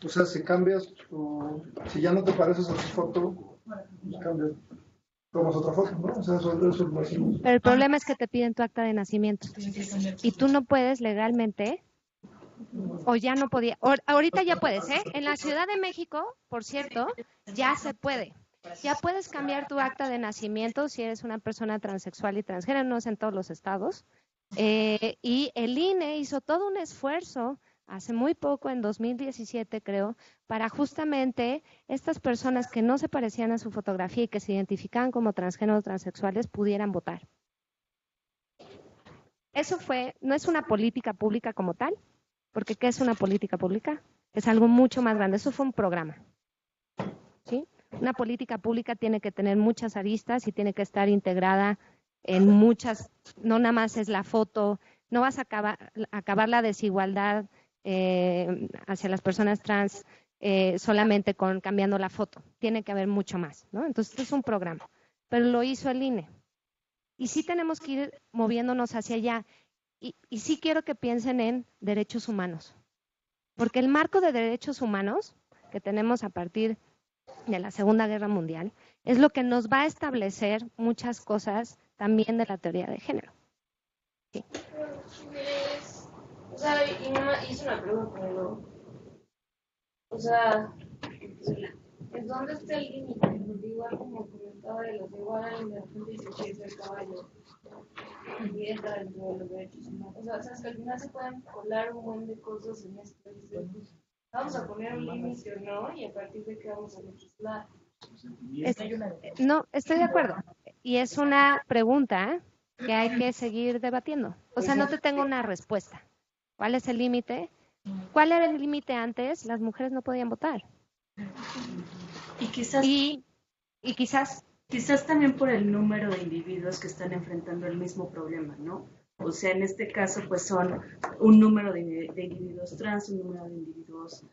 O sea, si cambias, o si ya no te pareces a tu foto, cambias, tomas otra foto, ¿no? O sea, eso es lo hacemos.
Pero el problema es que te piden tu acta de nacimiento. Y tú no puedes legalmente, o ya no podía, ahorita ya puedes, ¿eh? En la Ciudad de México, por cierto, ya se puede. Ya puedes cambiar tu acta de nacimiento si eres una persona transexual y transgénero, no es en todos los estados. Y el INE hizo todo un esfuerzo hace muy poco, en 2017 creo, para justamente estas personas que no se parecían a su fotografía y que se identificaban como transgénero o transexuales pudieran votar. Eso no es una política pública como tal, porque ¿qué es una política pública? Es algo mucho más grande, eso fue un programa, ¿sí? Una política pública tiene que tener muchas aristas y tiene que estar integrada en muchas, no nada más es la foto, no vas a acabar la desigualdad hacia las personas trans solamente con cambiando la foto, tiene que haber mucho más, ¿no? Entonces esto es un programa, pero lo hizo el INE. Y sí tenemos que ir moviéndonos hacia allá. Y sí quiero que piensen en derechos humanos, porque el marco de derechos humanos que tenemos a partir de la Segunda Guerra Mundial es lo que nos va a establecer muchas cosas también de la teoría de género. Sí.
O sea, y no hice una pregunta, pero, o sea, ¿es dónde está el límite? Porque igual como comentaba de los igual de repente dice que es el caballo y entra dentro de los derechos humanos. O sea, sabes que al final se pueden colar un buen de cosas en esto. Pues, vamos a poner un límite o no, y a partir de qué vamos a legislar.
No, estoy de acuerdo. Y es una pregunta que hay que seguir debatiendo. O sea, no te tengo una respuesta. ¿Cuál es el límite? ¿Cuál era el límite antes? Las mujeres no podían votar.
Y quizás...
Y quizás...
Quizás también por el número de individuos que están enfrentando el mismo problema, ¿no? O sea, en este caso, pues son un número de individuos trans, un número de individuos,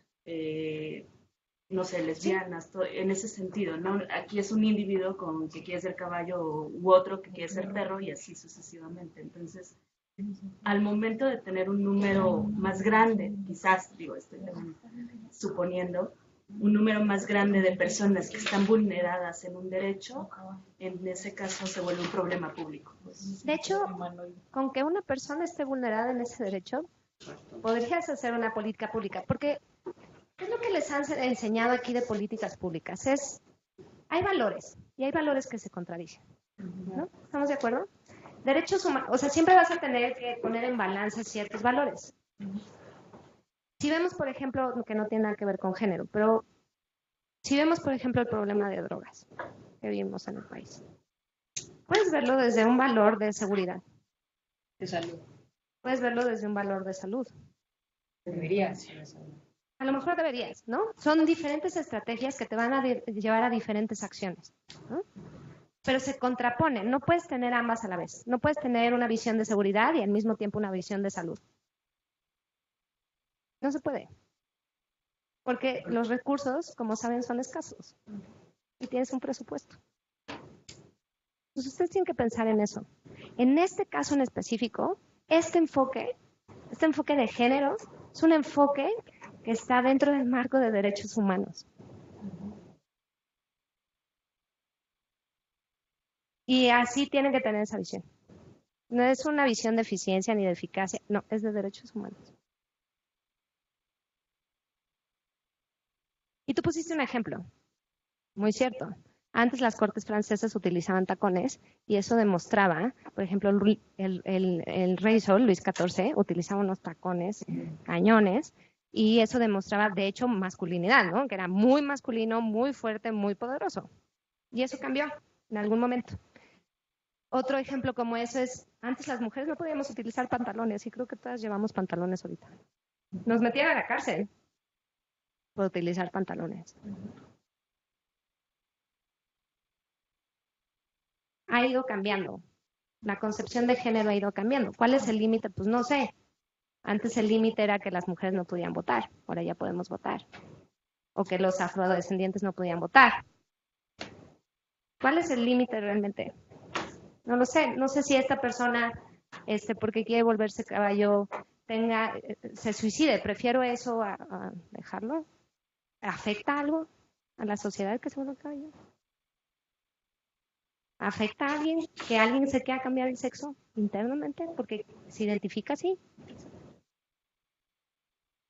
no sé, lesbianas, todo, en ese sentido, ¿no? Aquí es un individuo con que quiere ser caballo u otro que quiere ser perro y así sucesivamente. Entonces, al momento de tener un número más grande, quizás, digo, estoy suponiendo, un número más grande de personas que están vulneradas en un derecho, en ese caso se vuelve un problema público.
De hecho, con que una persona esté vulnerada en ese derecho, podrías hacer una política pública, porque es lo que les han enseñado aquí de políticas públicas, hay valores, y hay valores que se contradicen, ¿no? ¿Estamos de acuerdo? Derechos humanos, o sea, siempre vas a tener que poner en balanza ciertos valores. Si vemos, por ejemplo, que no tiene nada que ver con género, pero si vemos, por ejemplo, el problema de drogas que vivimos en el país, puedes verlo desde un valor de seguridad.
De salud.
Puedes verlo desde un valor de salud.
Deberías.
A lo mejor deberías, ¿no? Son diferentes estrategias que te van a llevar a diferentes acciones, ¿no? Pero se contraponen, no puedes tener ambas a la vez. No puedes tener una visión de seguridad y al mismo tiempo una visión de salud. No se puede. Porque los recursos, como saben, son escasos. Y tienes un presupuesto. Entonces ustedes tienen que pensar en eso. En este caso en específico, este enfoque de género, es un enfoque que está dentro del marco de derechos humanos. Y así tienen que tener esa visión. No es una visión de eficiencia ni de eficacia, no, es de derechos humanos. Y tú pusiste un ejemplo, muy cierto. Antes las cortes francesas utilizaban tacones y eso demostraba, por ejemplo, el rey Sol, Luis XIV, utilizaba unos tacones cañones y eso demostraba, de hecho, masculinidad, ¿no? Que era muy masculino, muy fuerte, muy poderoso. Y eso cambió en algún momento. Otro ejemplo como eso es, antes las mujeres no podíamos utilizar pantalones y creo que todas llevamos pantalones ahorita. Nos metían a la cárcel por utilizar pantalones. Ha ido cambiando. La concepción de género ha ido cambiando. ¿Cuál es el límite? Pues no sé. Antes el límite era que las mujeres no podían votar. Ahora ya podemos votar. O que los afrodescendientes no podían votar. ¿Cuál es el límite realmente? No lo sé. No sé si esta persona, porque quiere volverse caballo, se suicide. Prefiero eso a dejarlo. ¿Afecta algo a la sociedad que se vuelva caballo? ¿Afecta a alguien que alguien se quiera cambiar el sexo internamente porque se identifica así?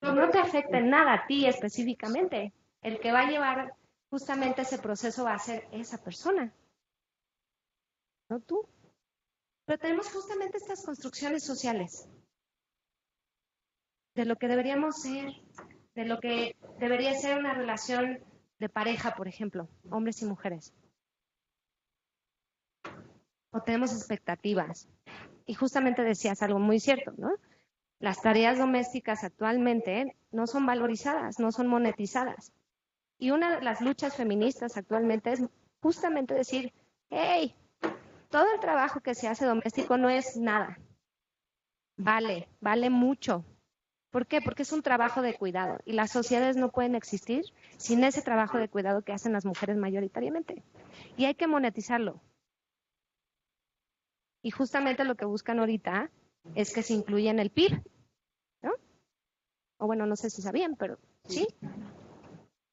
No te afecta en nada a ti específicamente. El que va a llevar justamente ese proceso va a ser esa persona, no tú. Pero tenemos justamente estas construcciones sociales de lo que deberíamos ser, de lo que debería ser una relación de pareja, por ejemplo, hombres y mujeres. O tenemos expectativas. Y justamente decías algo muy cierto, ¿no? Las tareas domésticas actualmente no son valorizadas, no son monetizadas. Y una de las luchas feministas actualmente es justamente decir, hey, todo el trabajo que se hace doméstico no es nada. Vale mucho. ¿Por qué? Porque es un trabajo de cuidado y las sociedades no pueden existir sin ese trabajo de cuidado que hacen las mujeres mayoritariamente. Y hay que monetizarlo. Y justamente lo que buscan ahorita es que se incluya en el PIB, ¿no? O bueno, no sé si sabían, pero ¿sí?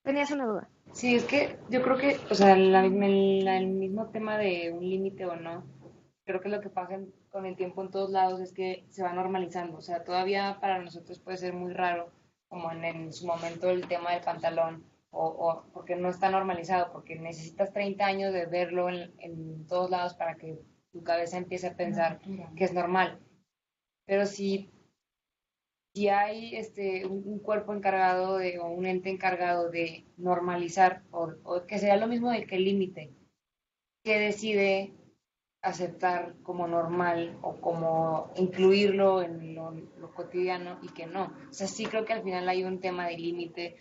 ¿Tenías una duda?
Sí, es que yo creo que, o sea, el mismo tema de un límite o no, creo que lo que pasa con el tiempo en todos lados es que se va normalizando. O sea, todavía para nosotros puede ser muy raro, como en su momento el tema del pantalón, o porque no está normalizado, porque necesitas 30 años de verlo en todos lados para que tu cabeza empiece a pensar que es normal. Pero si hay un cuerpo encargado o un ente encargado de normalizar, o que sería lo mismo de que el límite, que decide aceptar como normal o como incluirlo en lo cotidiano y que no. O sea, sí creo que al final hay un tema de límite,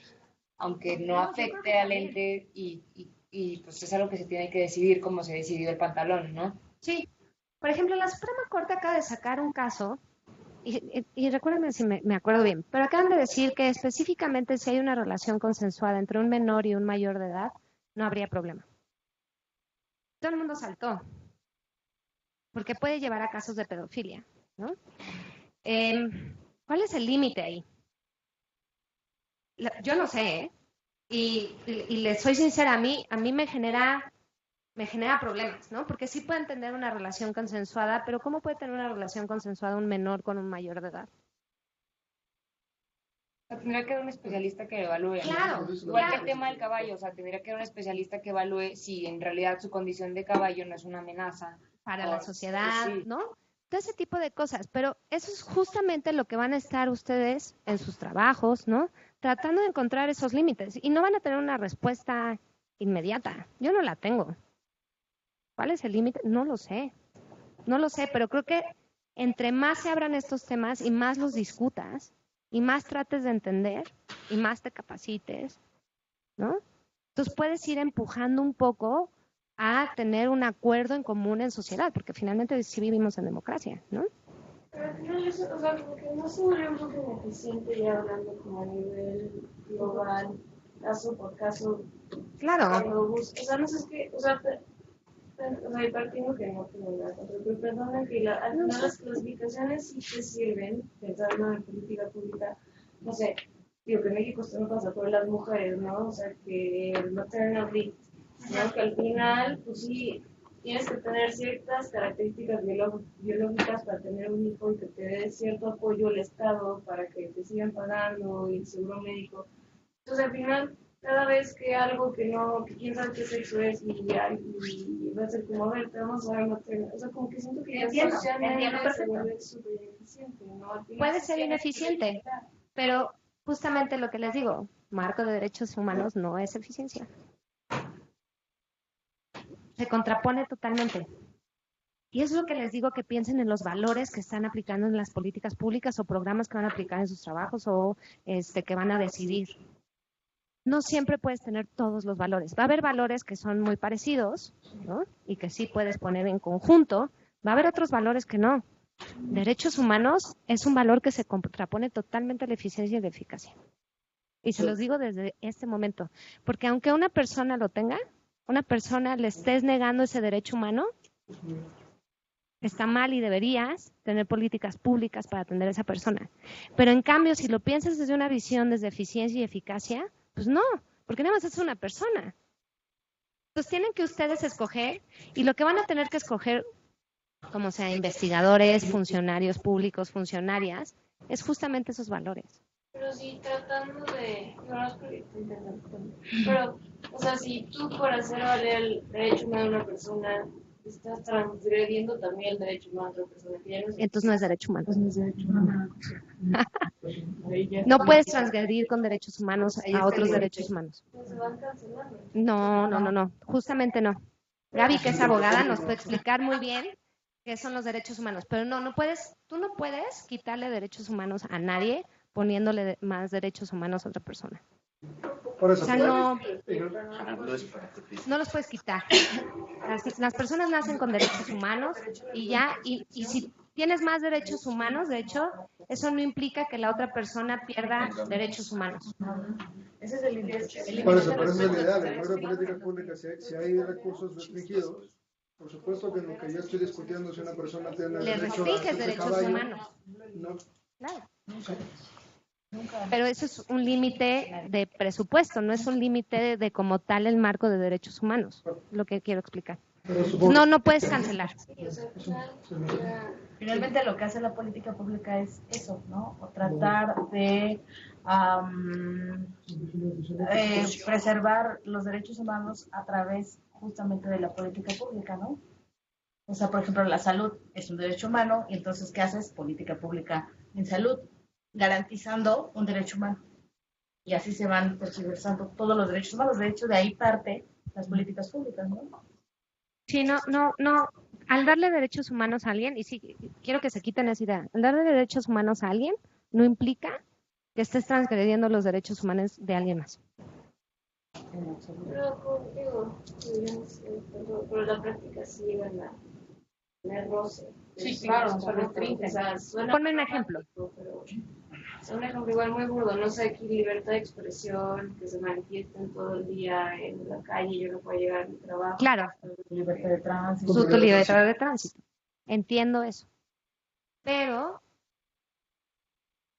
aunque no afecte al ente y pues es algo que se tiene que decidir como se decidió el pantalón, ¿no?
Sí. Por ejemplo, la Suprema Corte acaba de sacar un caso, y recuérdenme si me acuerdo bien, pero acaban de decir que específicamente si hay una relación consensuada entre un menor y un mayor de edad, no habría problema. Todo el mundo saltó, porque puede llevar a casos de pedofilia, ¿no? ¿Cuál es el límite ahí? Yo no sé, ¿eh? Y les soy sincera, a mí me genera problemas, ¿no? Porque sí pueden tener una relación consensuada, pero ¿cómo puede tener una relación consensuada un menor con un mayor de edad?
Tendría que haber un especialista que lo evalúe.
Claro,
Igual que el tema del caballo, o sea, tendría que haber un especialista que evalúe si en realidad su condición de caballo no es una amenaza.
Para la sociedad,
sí.
¿no? Todo ese tipo de cosas, pero eso es justamente lo que van a estar ustedes en sus trabajos, ¿no? Tratando de encontrar esos límites y no van a tener una respuesta inmediata. Yo no la tengo. ¿Cuál es el límite? No lo sé, pero creo que entre más se abran estos temas y más los discutas y más trates de entender y más te capacites, ¿no? Entonces puedes ir empujando un poco a tener un acuerdo en común en sociedad, porque finalmente sí vivimos en democracia, ¿no?
Pero al final eso, o sea, como que no se vuelve un poco ineficiente ya hablando como a nivel global, caso por caso.
Claro.
O sea, no sé, es que, o sea, y partiendo que no tengo nada contra, pero perdona que al final las clasificaciones sí te sirven, pensando en política pública, no sé, digo que en México esto no pasa por las mujeres, ¿no? O sea, que el maternal leave, ¿no? Que al final, pues sí, tienes que tener ciertas características biológicas para tener un hijo y que te dé cierto apoyo el Estado para que te sigan pagando y el seguro médico. Entonces, al final, cada vez que algo que no, que quién sabe qué sexo es y va a ser como, a ver, te vamos a dar materia. O sea, como que siento que ya socialmente se vuelve súper ineficiente, ¿no?
Puede ser ineficiente, pero justamente lo que les digo, marco de derechos humanos no es eficiencia. Se contrapone totalmente. Y es lo que les digo, que piensen en los valores que están aplicando en las políticas públicas o programas que van a aplicar en sus trabajos o que van a decidir. No siempre puedes tener todos los valores. Va a haber valores que son muy parecidos, ¿no? Y que sí puedes poner en conjunto. Va a haber otros valores que no. Derechos humanos es un valor que se contrapone totalmente a la eficiencia y la eficacia. Y se los digo desde este momento. Porque aunque una persona lo tenga, una persona le estés negando ese derecho humano, está mal y deberías tener políticas públicas para atender a esa persona. Pero en cambio, si lo piensas desde una visión desde eficiencia y eficacia, pues no, porque nada más es una persona. Entonces tienen que ustedes escoger, y lo que van a tener que escoger, como sea, investigadores, funcionarios públicos, funcionarias, es justamente esos valores.
Pero si tratando de, no es porque te entiendo, pero, o sea, si tú por hacer valer el derecho humano de una persona estás transgrediendo también el derecho humano de otra persona.
Entonces no es derecho humano. No puedes transgredir con derechos humanos a otros derechos humanos.
Se van cancelando.
No. Justamente no. Gaby, que es abogada, nos puede explicar muy bien qué son los derechos humanos. Pero tú no puedes quitarle derechos humanos a nadie poniéndole más derechos humanos a otra persona.
Por eso,
o sea, no los puedes quitar. Las personas nacen con derechos humanos y ya, y si tienes más derechos humanos, de hecho, eso no implica que la otra persona pierda derechos humanos.
Ese es el ideal.
Por eso es el ideal. En nuestra política pública, si hay recursos restringidos, por supuesto que en lo que yo estoy discutiendo, si una persona tiene
le
derecho
restringes derechos humanos.
No.
Claro. Pero eso es un límite de presupuesto, no es un límite de como tal el marco de derechos humanos, lo que quiero explicar. No puedes cancelar.
Finalmente lo que hace la política pública es eso, ¿no? O tratar de preservar los derechos humanos a través justamente de la política pública, ¿no? O sea, por ejemplo, la salud es un derecho humano y entonces, ¿qué haces? Política pública en salud, garantizando un derecho humano. Y así se van tergiversando todos los derechos humanos. De hecho, de ahí parte las políticas públicas, ¿no?
Sí, no. Al darle derechos humanos a alguien, y sí, quiero que se quiten esa idea, al darle derechos humanos a alguien no implica que estés transgrediendo los derechos humanos de alguien más.
Pero, pero la práctica sí llega a roce.
Sí, claro, se restringe.
O sea,
Ponme un ejemplo.
Pero, un ejemplo igual muy burdo, no sé, aquí libertad de expresión, que se manifiesten todo el día en la calle, yo no puedo llegar a mi trabajo.
Claro.
Libertad de tránsito.
Tu libertad de tránsito. Entiendo eso. Pero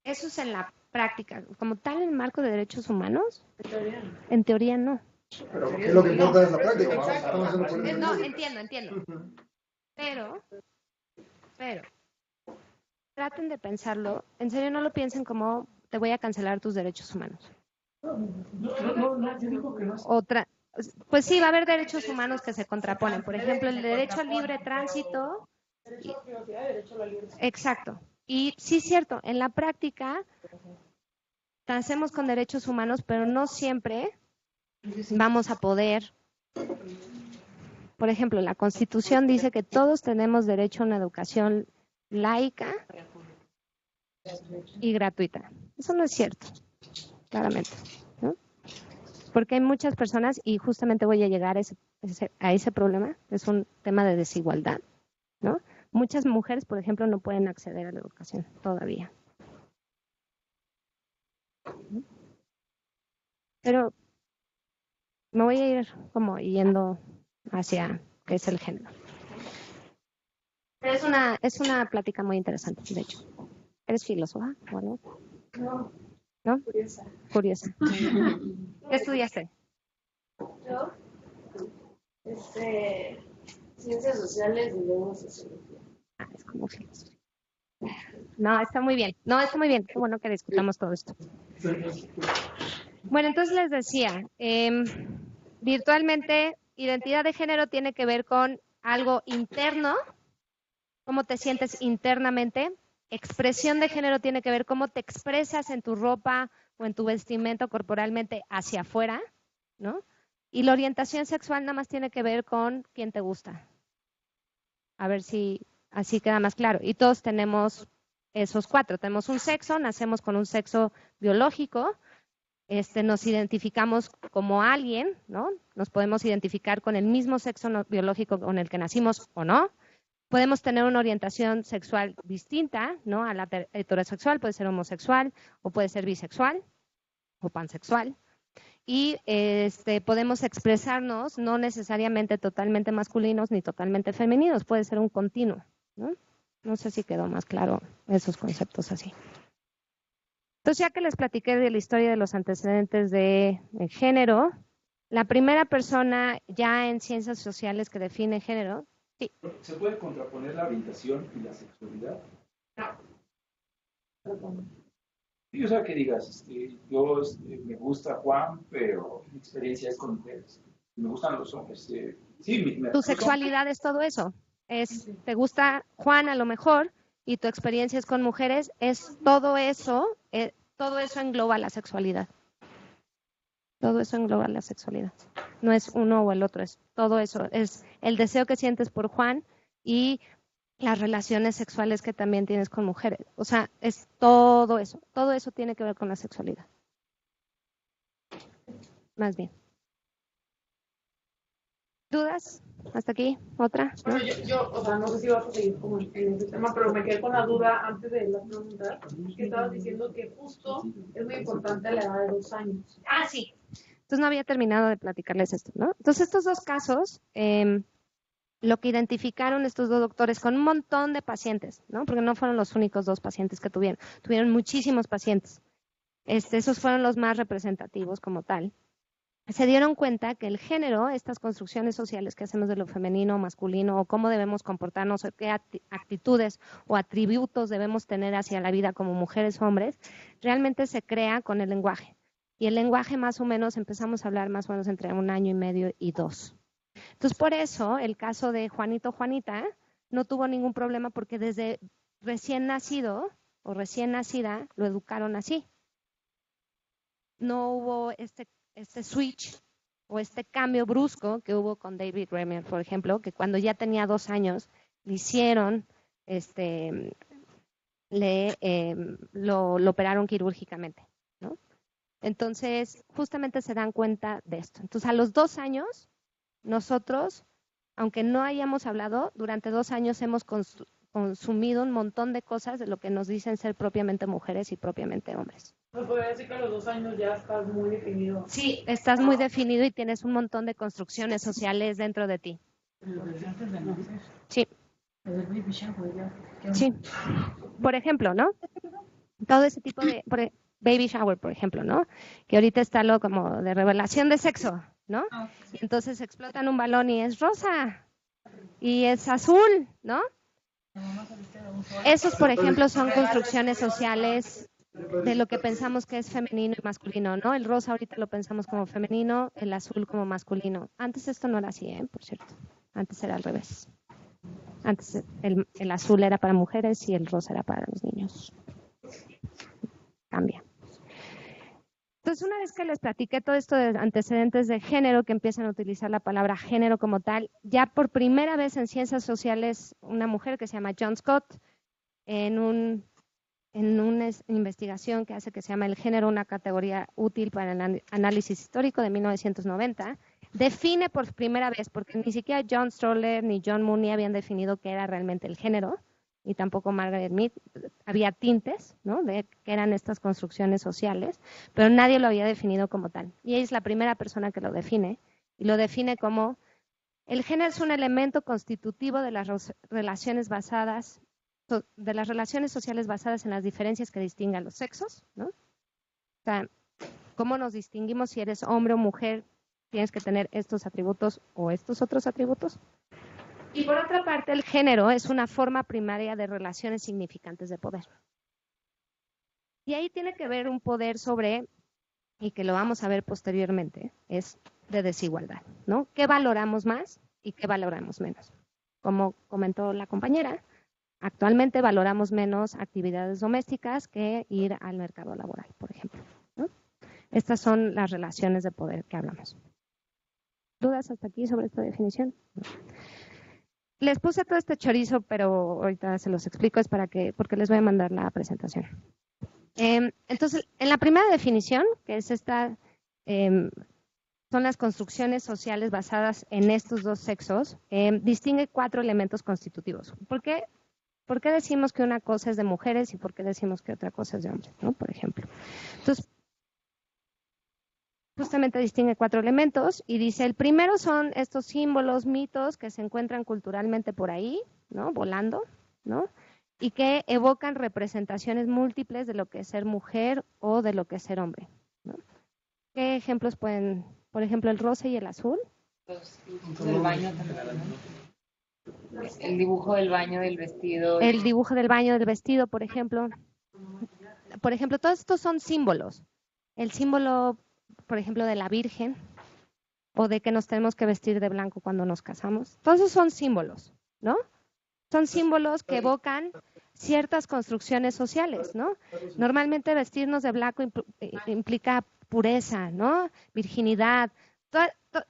eso es en la práctica. Como tal, en el marco de derechos humanos, en teoría no.
Pero ¿qué es lo que importa es la práctica?
No, entiendo. Pero, traten de pensarlo. En serio, no lo piensen como te voy a cancelar tus derechos humanos. Pues sí, va a haber derechos humanos que se contraponen. Por ejemplo, el derecho al libre tránsito.
Derecho a la privacidad y derecho a la libre.
Exacto. Y sí, cierto, en la práctica nacemos con derechos humanos, pero no siempre vamos a poder. Por ejemplo, la Constitución dice que todos tenemos derecho a una educación laica y gratuita. Eso no es cierto, claramente, ¿no? Porque hay muchas personas, y justamente voy a llegar a ese problema, es un tema de desigualdad, ¿no? Muchas mujeres, por ejemplo, no pueden acceder a la educación todavía. Pero me voy a ir como yendo hacia qué es el género. Pero es una plática muy interesante, de hecho. ¿Eres filósofa o algo? ¿No? Curiosa. ¿Qué estudiaste?
Yo, ciencias sociales y luego sociología.
Es como filosofía. No, está muy bien. Qué bueno que discutamos todo esto. Bueno, entonces les decía, virtualmente, identidad de género tiene que ver con algo interno, cómo te sientes internamente. Expresión de género tiene que ver cómo te expresas en tu ropa o en tu vestimenta corporalmente hacia afuera, ¿no? Y la orientación sexual nada más tiene que ver con quién te gusta. A ver si así queda más claro. Y todos tenemos esos 4. Tenemos un sexo, nacemos con un sexo biológico, nos identificamos como alguien, ¿no? Nos podemos identificar con el mismo sexo biológico con el que nacimos o no. Podemos tener una orientación sexual distinta, ¿no? A la heterosexual, puede ser homosexual o puede ser bisexual o pansexual. Y podemos expresarnos no necesariamente totalmente masculinos ni totalmente femeninos, puede ser un continuo, ¿no? No sé si quedó más claro esos conceptos así. Entonces, ya que les platiqué de la historia de los antecedentes de género, la primera persona ya en ciencias sociales que define género, sí.
¿Se puede contraponer la orientación y la sexualidad? Sí, o sea, que digas, yo me gusta Juan, pero mi experiencia es con mujeres. Me gustan los hombres. Sí,
tu sexualidad es todo eso. Te gusta Juan a lo mejor y tu experiencia es con mujeres, es todo eso engloba la sexualidad. Todo eso engloba la sexualidad. No es uno o el otro, es todo eso. Es el deseo que sientes por Juan y las relaciones sexuales que también tienes con mujeres. O sea, es todo eso. Todo eso tiene que ver con la sexualidad. Más bien. ¿Dudas? ¿Hasta aquí? ¿Otra?
Bueno, yo, o sea, no sé si vas a seguir como en ese tema, pero me quedé con la duda antes de la pregunta, que estabas diciendo que justo es muy importante la edad de 2 años.
Ah, sí. Entonces no había terminado de platicarles esto, ¿no? Entonces estos 2 casos, lo que identificaron estos 2 doctores con un montón de pacientes, ¿no? Porque no fueron los únicos 2 pacientes que tuvieron muchísimos pacientes. Esos fueron los más representativos como tal. Se dieron cuenta que el género, estas construcciones sociales que hacemos de lo femenino o masculino, o cómo debemos comportarnos, o qué actitudes o atributos debemos tener hacia la vida como mujeres o hombres, realmente se crea con el lenguaje. Y el lenguaje más o menos empezamos a hablar más o menos entre 1 año y medio y 2. Entonces, por eso, el caso de Juanito o Juanita no tuvo ningún problema porque desde recién nacido o recién nacida lo educaron así. No hubo este switch o este cambio brusco que hubo con David Reimer, por ejemplo, que cuando ya tenía 2 años le hicieron, lo operaron quirúrgicamente, ¿no? Entonces, justamente se dan cuenta de esto. Entonces, a los 2 años, nosotros, aunque no hayamos hablado, durante 2 años hemos consumido un montón de cosas de lo que nos dicen ser propiamente mujeres y propiamente hombres.
¿Me podría decir que a los 2 años ya estás muy definido?
Sí, estás muy definido y tienes un montón de construcciones sociales dentro de ti. Sí. Sí. Por ejemplo, ¿no? Todo ese tipo de baby shower, por ejemplo, ¿no? Que ahorita está lo como de revelación de sexo, ¿no? Entonces explotan un balón y es rosa y es azul, ¿no? Esos, por ejemplo, son construcciones sociales de lo que pensamos que es femenino y masculino, ¿no? El rosa ahorita lo pensamos como femenino, el azul como masculino. Antes esto no era así, por cierto. Antes era al revés. Antes el azul era para mujeres y el rosa era para los niños. Cambia. Entonces, una vez que les platiqué todo esto de antecedentes de género, que empiezan a utilizar la palabra género como tal, ya por primera vez en ciencias sociales, una mujer que se llama John Scott, en una investigación que hace que se llama El género, una categoría útil para el análisis histórico de 1990, define por primera vez, porque ni siquiera John Stroller ni John Mooney habían definido qué era realmente el género, y tampoco Margaret Mead, había tintes, ¿no?, de que eran estas construcciones sociales, pero nadie lo había definido como tal. Y ella es la primera persona que lo define, y lo define como: el género es un elemento constitutivo de las relaciones sociales basadas en las diferencias que distinguen a los sexos, ¿no? O sea, ¿cómo nos distinguimos si eres hombre o mujer? Tienes que tener estos atributos o estos otros atributos. Y por otra parte, el género es una forma primaria de relaciones significantes de poder. Y ahí tiene que ver un poder sobre y que lo vamos a ver posteriormente, es de desigualdad, ¿no? ¿Qué valoramos más y qué valoramos menos? Como comentó la compañera, actualmente valoramos menos actividades domésticas que ir al mercado laboral, por ejemplo, ¿no? Estas son las relaciones de poder que hablamos. ¿Dudas hasta aquí sobre esta definición? Les puse todo este chorizo, pero ahorita se los explico, es porque les voy a mandar la presentación. Entonces, en la primera definición, que es esta, son las construcciones sociales basadas en estos dos sexos, distingue 4 elementos constitutivos. ¿Por qué decimos que una cosa es de mujeres y por qué decimos que otra cosa es de hombres, ¿no? Por ejemplo. Entonces, justamente distingue 4 elementos y dice, el primero son estos símbolos, mitos que se encuentran culturalmente por ahí, ¿no? Volando, ¿no? Y que evocan representaciones múltiples de lo que es ser mujer o de lo que es ser hombre, ¿no? ¿Qué ejemplos pueden, por ejemplo, el rosa y el azul?
Los dibujos del baño también, ¿no? El dibujo del baño, del vestido.
El dibujo del baño, del vestido, por ejemplo. Por ejemplo, todos estos son símbolos. El símbolo, por ejemplo, de la Virgen, o de que nos tenemos que vestir de blanco cuando nos casamos. Todos esos son símbolos, ¿no? Son símbolos que evocan ciertas construcciones sociales, ¿no? Normalmente vestirnos de blanco implica pureza, ¿no? Virginidad,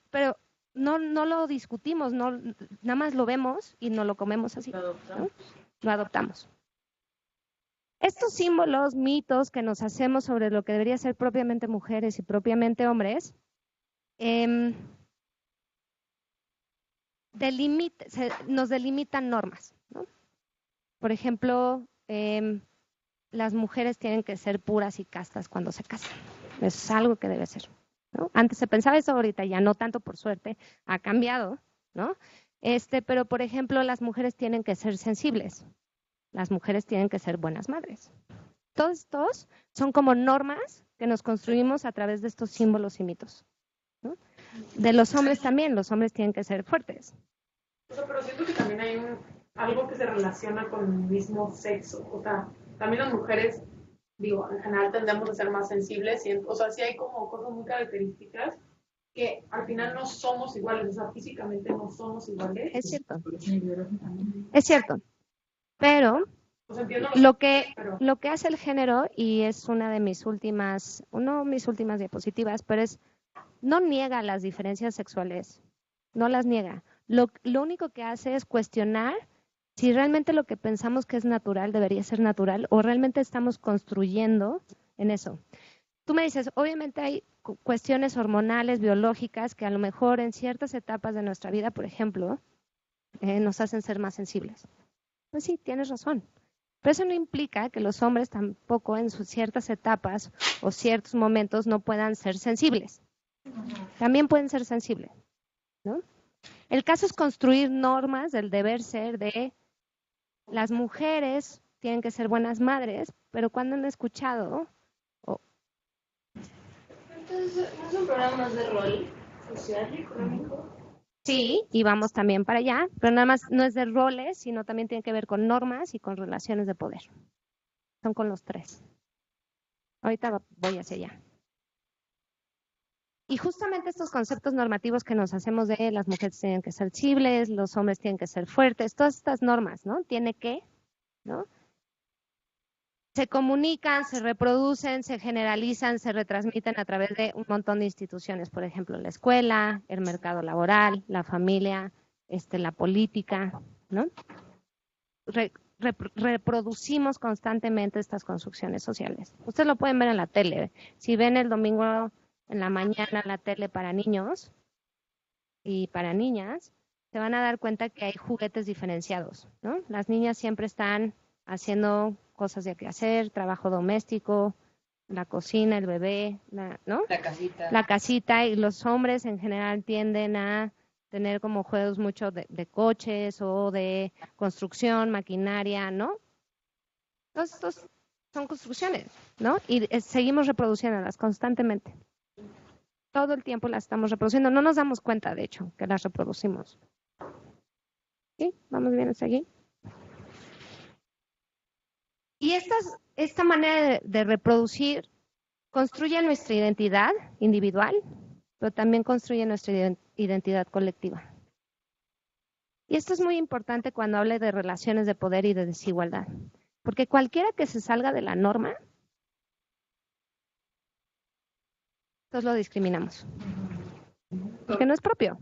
pero no lo discutimos, nada más lo vemos y no lo comemos así, ¿no? Lo adoptamos. Estos símbolos, mitos que nos hacemos sobre lo que debería ser propiamente mujeres y propiamente hombres, nos delimitan normas, ¿no? Por ejemplo, las mujeres tienen que ser puras y castas cuando se casan. Eso es algo que debe ser, ¿no? Antes se pensaba eso, ahorita ya no tanto, por suerte, ha cambiado, ¿no? Pero, por ejemplo, las mujeres tienen que ser sensibles. Las mujeres tienen que ser buenas madres. Todos estos son como normas que nos construimos a través de estos símbolos y mitos, ¿no? De los hombres también, los hombres tienen que ser fuertes.
O sea, pero siento que también hay algo que se relaciona con el mismo sexo. O sea, también las mujeres, digo, en general tendemos a ser más sensibles. O sea, sí hay como cosas muy características que al final no somos iguales. O sea, físicamente no somos iguales.
Es cierto. Es cierto. Pero lo que hace el género, y es una de mis últimas diapositivas, pero no niega las diferencias sexuales, no las niega. Lo único que hace es cuestionar si realmente lo que pensamos que es natural debería ser natural o realmente estamos construyendo en eso. Tú me dices, obviamente hay cuestiones hormonales, biológicas, que a lo mejor en ciertas etapas de nuestra vida, por ejemplo, nos hacen ser más sensibles. Pues sí, tienes razón. Pero eso no implica que los hombres tampoco en sus ciertas etapas o ciertos momentos no puedan ser sensibles. También pueden ser sensibles, ¿no? El caso es construir normas del deber ser de las mujeres tienen que ser buenas madres, pero cuando han escuchado...
Entonces, ¿no es un programa más de rol social y económico?
Sí, y vamos también para allá, pero nada más no es de roles, sino también tiene que ver con normas y con relaciones de poder. Son con los 3. Ahorita voy hacia allá. Y justamente estos conceptos normativos que nos hacemos de las mujeres tienen que ser sensibles, los hombres tienen que ser fuertes, todas estas normas, ¿no? Tiene que, ¿no? Se comunican, se reproducen, se generalizan, se retransmiten a través de un montón de instituciones, por ejemplo, la escuela, el mercado laboral, la familia, la política, ¿no? Reproducimos constantemente estas construcciones sociales. Ustedes lo pueden ver en la tele. Si ven el domingo en la mañana la tele para niños y para niñas, se van a dar cuenta que hay juguetes diferenciados, ¿no? Las niñas siempre están haciendo cosas de qué hacer, trabajo doméstico, la cocina, el bebé, ¿no? La casita, y los hombres en general tienden a tener como juegos mucho de coches o de construcción, maquinaria, ¿no? Todos estos son construcciones, ¿no? Y seguimos reproduciéndolas constantemente. Todo el tiempo las estamos reproduciendo. No nos damos cuenta, de hecho, que las reproducimos. ¿Sí? ¿Vamos bien hasta aquí? Y esta manera de reproducir construye nuestra identidad individual, pero también construye nuestra identidad colectiva. Y esto es muy importante cuando hable de relaciones de poder y de desigualdad, porque cualquiera que se salga de la norma, nosotros lo discriminamos, porque no es propio.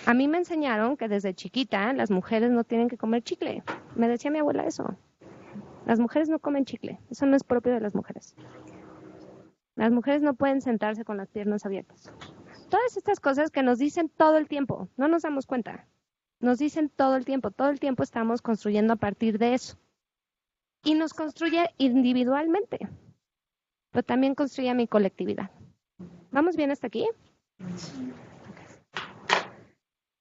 A mí me enseñaron que desde chiquita las mujeres no tienen que comer chicle. Me decía mi abuela eso. Las mujeres no comen chicle, eso no es propio de las mujeres. Las mujeres no pueden sentarse con las piernas abiertas. Todas estas cosas que nos dicen todo el tiempo, no nos damos cuenta. Nos dicen todo el tiempo estamos construyendo a partir de eso. Y nos construye individualmente, pero también construye mi colectividad. ¿Vamos bien hasta aquí?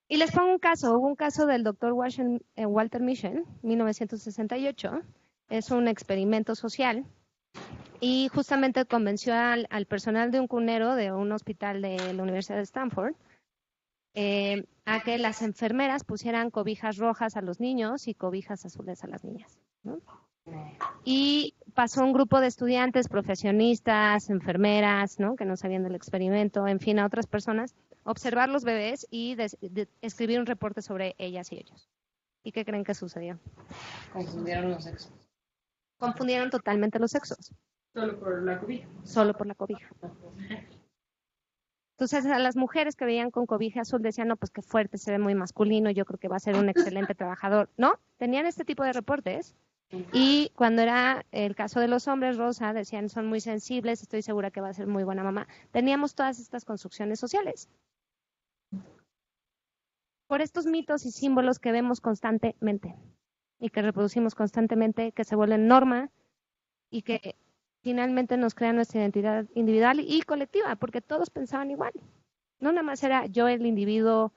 Y les pongo un caso. Hubo un caso del doctor Walter Mischel, 1968. Es un experimento social y justamente convenció al personal de un cunero de un hospital de la Universidad de Stanford a que las enfermeras pusieran cobijas rojas a los niños y cobijas azules a las niñas, ¿no? Y pasó un grupo de estudiantes, profesionistas, enfermeras, ¿no? Que no sabían del experimento, en fin, a otras personas, observar los bebés y escribir un reporte sobre ellas y ellos. ¿Y qué creen que sucedió?
Confundieron los sexos.
Confundieron totalmente los sexos.
Solo por la cobija.
Solo por la cobija. Entonces, a las mujeres que veían con cobija azul decían, no, pues qué fuerte, se ve muy masculino, yo creo que va a ser un excelente trabajador. No, tenían este tipo de reportes. Y cuando era el caso de los hombres, rosa, decían, son muy sensibles, estoy segura que va a ser muy buena mamá. Teníamos todas estas construcciones sociales. Por estos mitos y símbolos que vemos constantemente y que reproducimos constantemente, que se vuelven norma y que finalmente nos crean nuestra identidad individual y colectiva, porque todos pensaban igual. No nada más era yo el individuo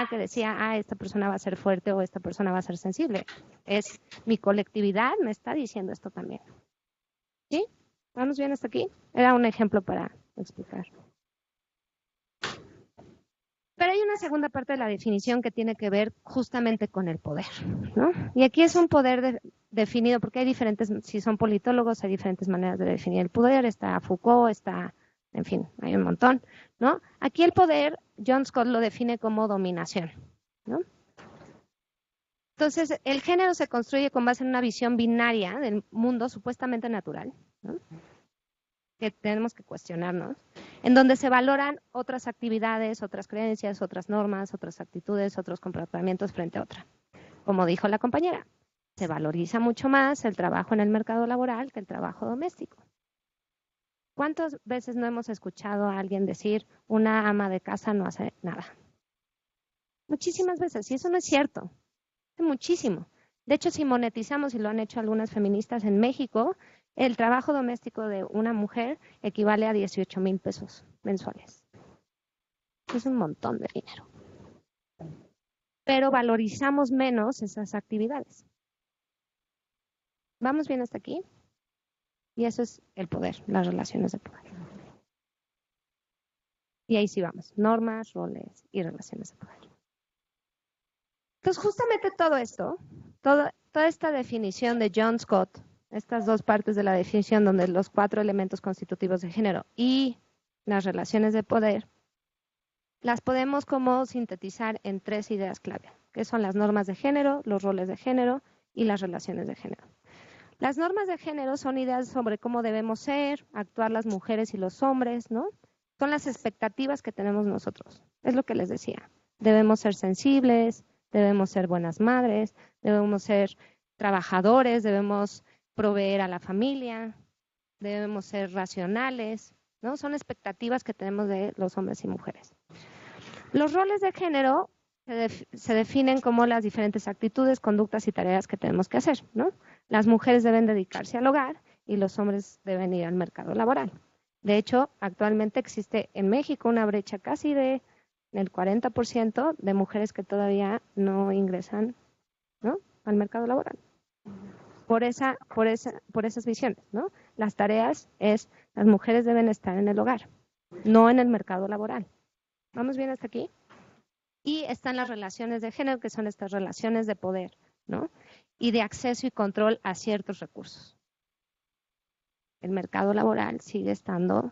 que decía, esta persona va a ser fuerte o esta persona va a ser sensible. Es mi colectividad me está diciendo esto también. ¿Sí? ¿Vamos bien hasta aquí? Era un ejemplo para explicar. Pero hay una segunda parte de la definición que tiene que ver justamente con el poder, ¿no? Y aquí es un poder definido, porque hay diferentes, si son politólogos, hay diferentes maneras de definir el poder. Está Foucault, en fin, hay un montón, ¿no? Aquí el poder, John Scott lo define como dominación, ¿no? Entonces, el género se construye con base en una visión binaria del mundo supuestamente natural, ¿no? Que tenemos que cuestionarnos, en donde se valoran otras actividades, otras creencias, otras normas, otras actitudes, otros comportamientos frente a otra. Como dijo la compañera, se valoriza mucho más el trabajo en el mercado laboral que el trabajo doméstico. ¿Cuántas veces no hemos escuchado a alguien decir, una ama de casa no hace nada? Muchísimas veces, y eso no es cierto. Es muchísimo. De hecho, si monetizamos, y lo han hecho algunas feministas en México, el trabajo doméstico de una mujer equivale a 18,000 pesos mensuales. Es un montón de dinero. Pero valorizamos menos esas actividades. ¿Vamos bien hasta aquí? Y eso es el poder, las relaciones de poder. Y ahí sí vamos, normas, roles y relaciones de poder. Entonces, justamente todo esto, toda esta definición de John Scott, estas dos partes de la definición donde los 4 elementos constitutivos de género y las relaciones de poder, las podemos como sintetizar en 3 ideas clave, que son las normas de género, los roles de género y las relaciones de género. Las normas de género son ideas sobre cómo debemos ser, actuar las mujeres y los hombres, ¿no? Son las expectativas que tenemos nosotros. Es lo que les decía. Debemos ser sensibles, debemos ser buenas madres, debemos ser trabajadores, debemos proveer a la familia, debemos ser racionales, ¿no? Son expectativas que tenemos de los hombres y mujeres. Los roles de género se definen como las diferentes actitudes, conductas y tareas que tenemos que hacer, ¿no? Las mujeres deben dedicarse al hogar y los hombres deben ir al mercado laboral. De hecho, actualmente existe en México una brecha casi del 40% de mujeres que todavía no ingresan, ¿no?, al mercado laboral. Por esas visiones, ¿no? Las tareas las mujeres deben estar en el hogar, no en el mercado laboral. ¿Vamos bien hasta aquí? Y están las relaciones de género, que son estas relaciones de poder, ¿no? Y de acceso y control a ciertos recursos. el mercado laboral sigue estando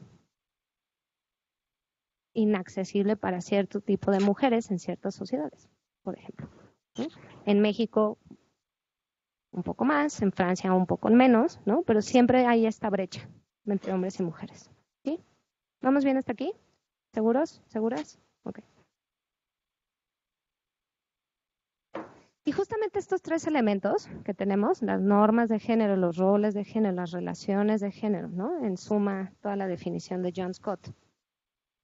inaccesible para cierto tipo de mujeres en ciertas sociedades, por ejemplo. ¿Sí? En México un poco más, en Francia un poco menos, ¿no? Pero siempre hay esta brecha entre hombres y mujeres. ¿Sí? ¿Vamos bien hasta aquí? ¿Seguros? ¿Seguras? Ok. Y justamente estos tres elementos que tenemos, las normas de género, los roles de género, las relaciones de género, ¿no? En suma, toda la definición de John Scott,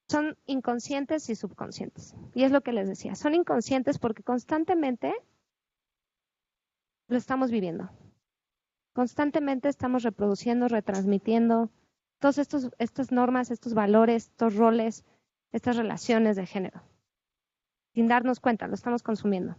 son inconscientes y subconscientes. Y es lo que les decía, son inconscientes porque constantemente lo estamos viviendo. Constantemente estamos reproduciendo, retransmitiendo todas estas normas, estos valores, estos roles, estas relaciones de género. Sin darnos cuenta, lo estamos consumiendo.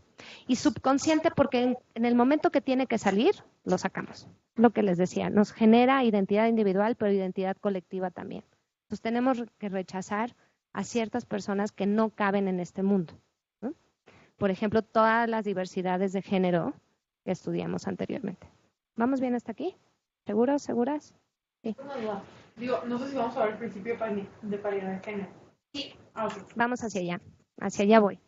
Y subconsciente porque en el momento que tiene que salir, lo sacamos. Lo que les decía, nos genera identidad individual, pero identidad colectiva también. Entonces tenemos que rechazar a ciertas personas que no caben en este mundo, ¿no? Por ejemplo, todas las diversidades de género que estudiamos anteriormente. ¿Vamos bien hasta aquí? ¿Seguros? ¿Seguras? Sí.
Una duda. Digo, no sé si vamos a ver el principio de paridad de género.
Sí.
Ah, ok.
Vamos hacia allá. Hacia allá voy.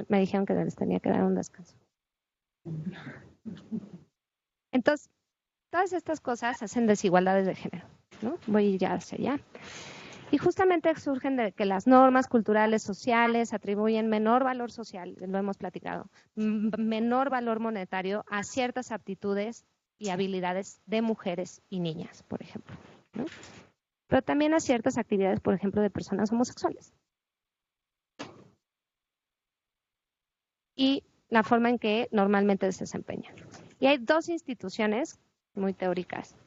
Me dijeron que les tenía que dar un descanso. Entonces, todas estas cosas hacen desigualdades de género, ¿no? Voy ya hacia allá. Y justamente surgen de que las normas culturales sociales atribuyen menor valor social, lo hemos platicado, menor valor monetario a ciertas aptitudes y habilidades de mujeres y niñas, por ejemplo, ¿no? Pero también a ciertas actividades, por ejemplo, de personas homosexuales. Y la forma en que normalmente se desempeñan. Y hay dos instituciones muy teóricas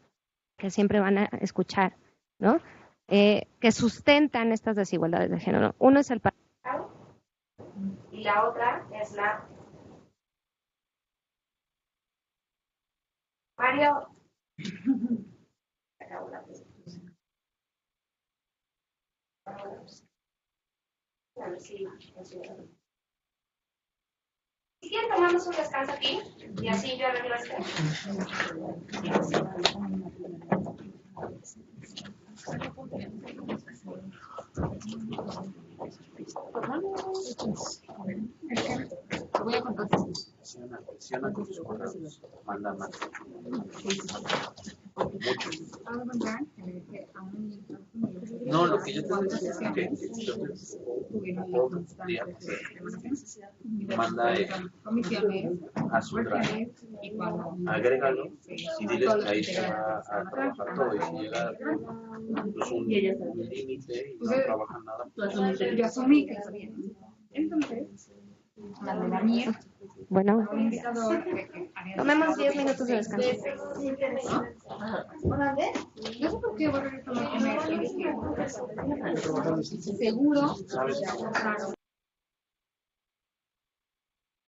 que siempre van a escuchar, ¿no? Que sustentan estas desigualdades de género. Uno es el patriarcado y la otra es la Mario. Si quieren tomamos un descanso aquí y así yo arreglo esto.
Voy a contar.
Presiona con sus correos, manda más. No, lo que yo te decía es que manda a su drive, agrégalo y diles que ahí se va a trabajar todo y si llega pues, un límite y no trabajan nada.
Yo asumí que lo viene. Entonces, la de la mía.
Bueno, tomemos 10 minutos de descanso.
No sé por qué voy a tomar seguro.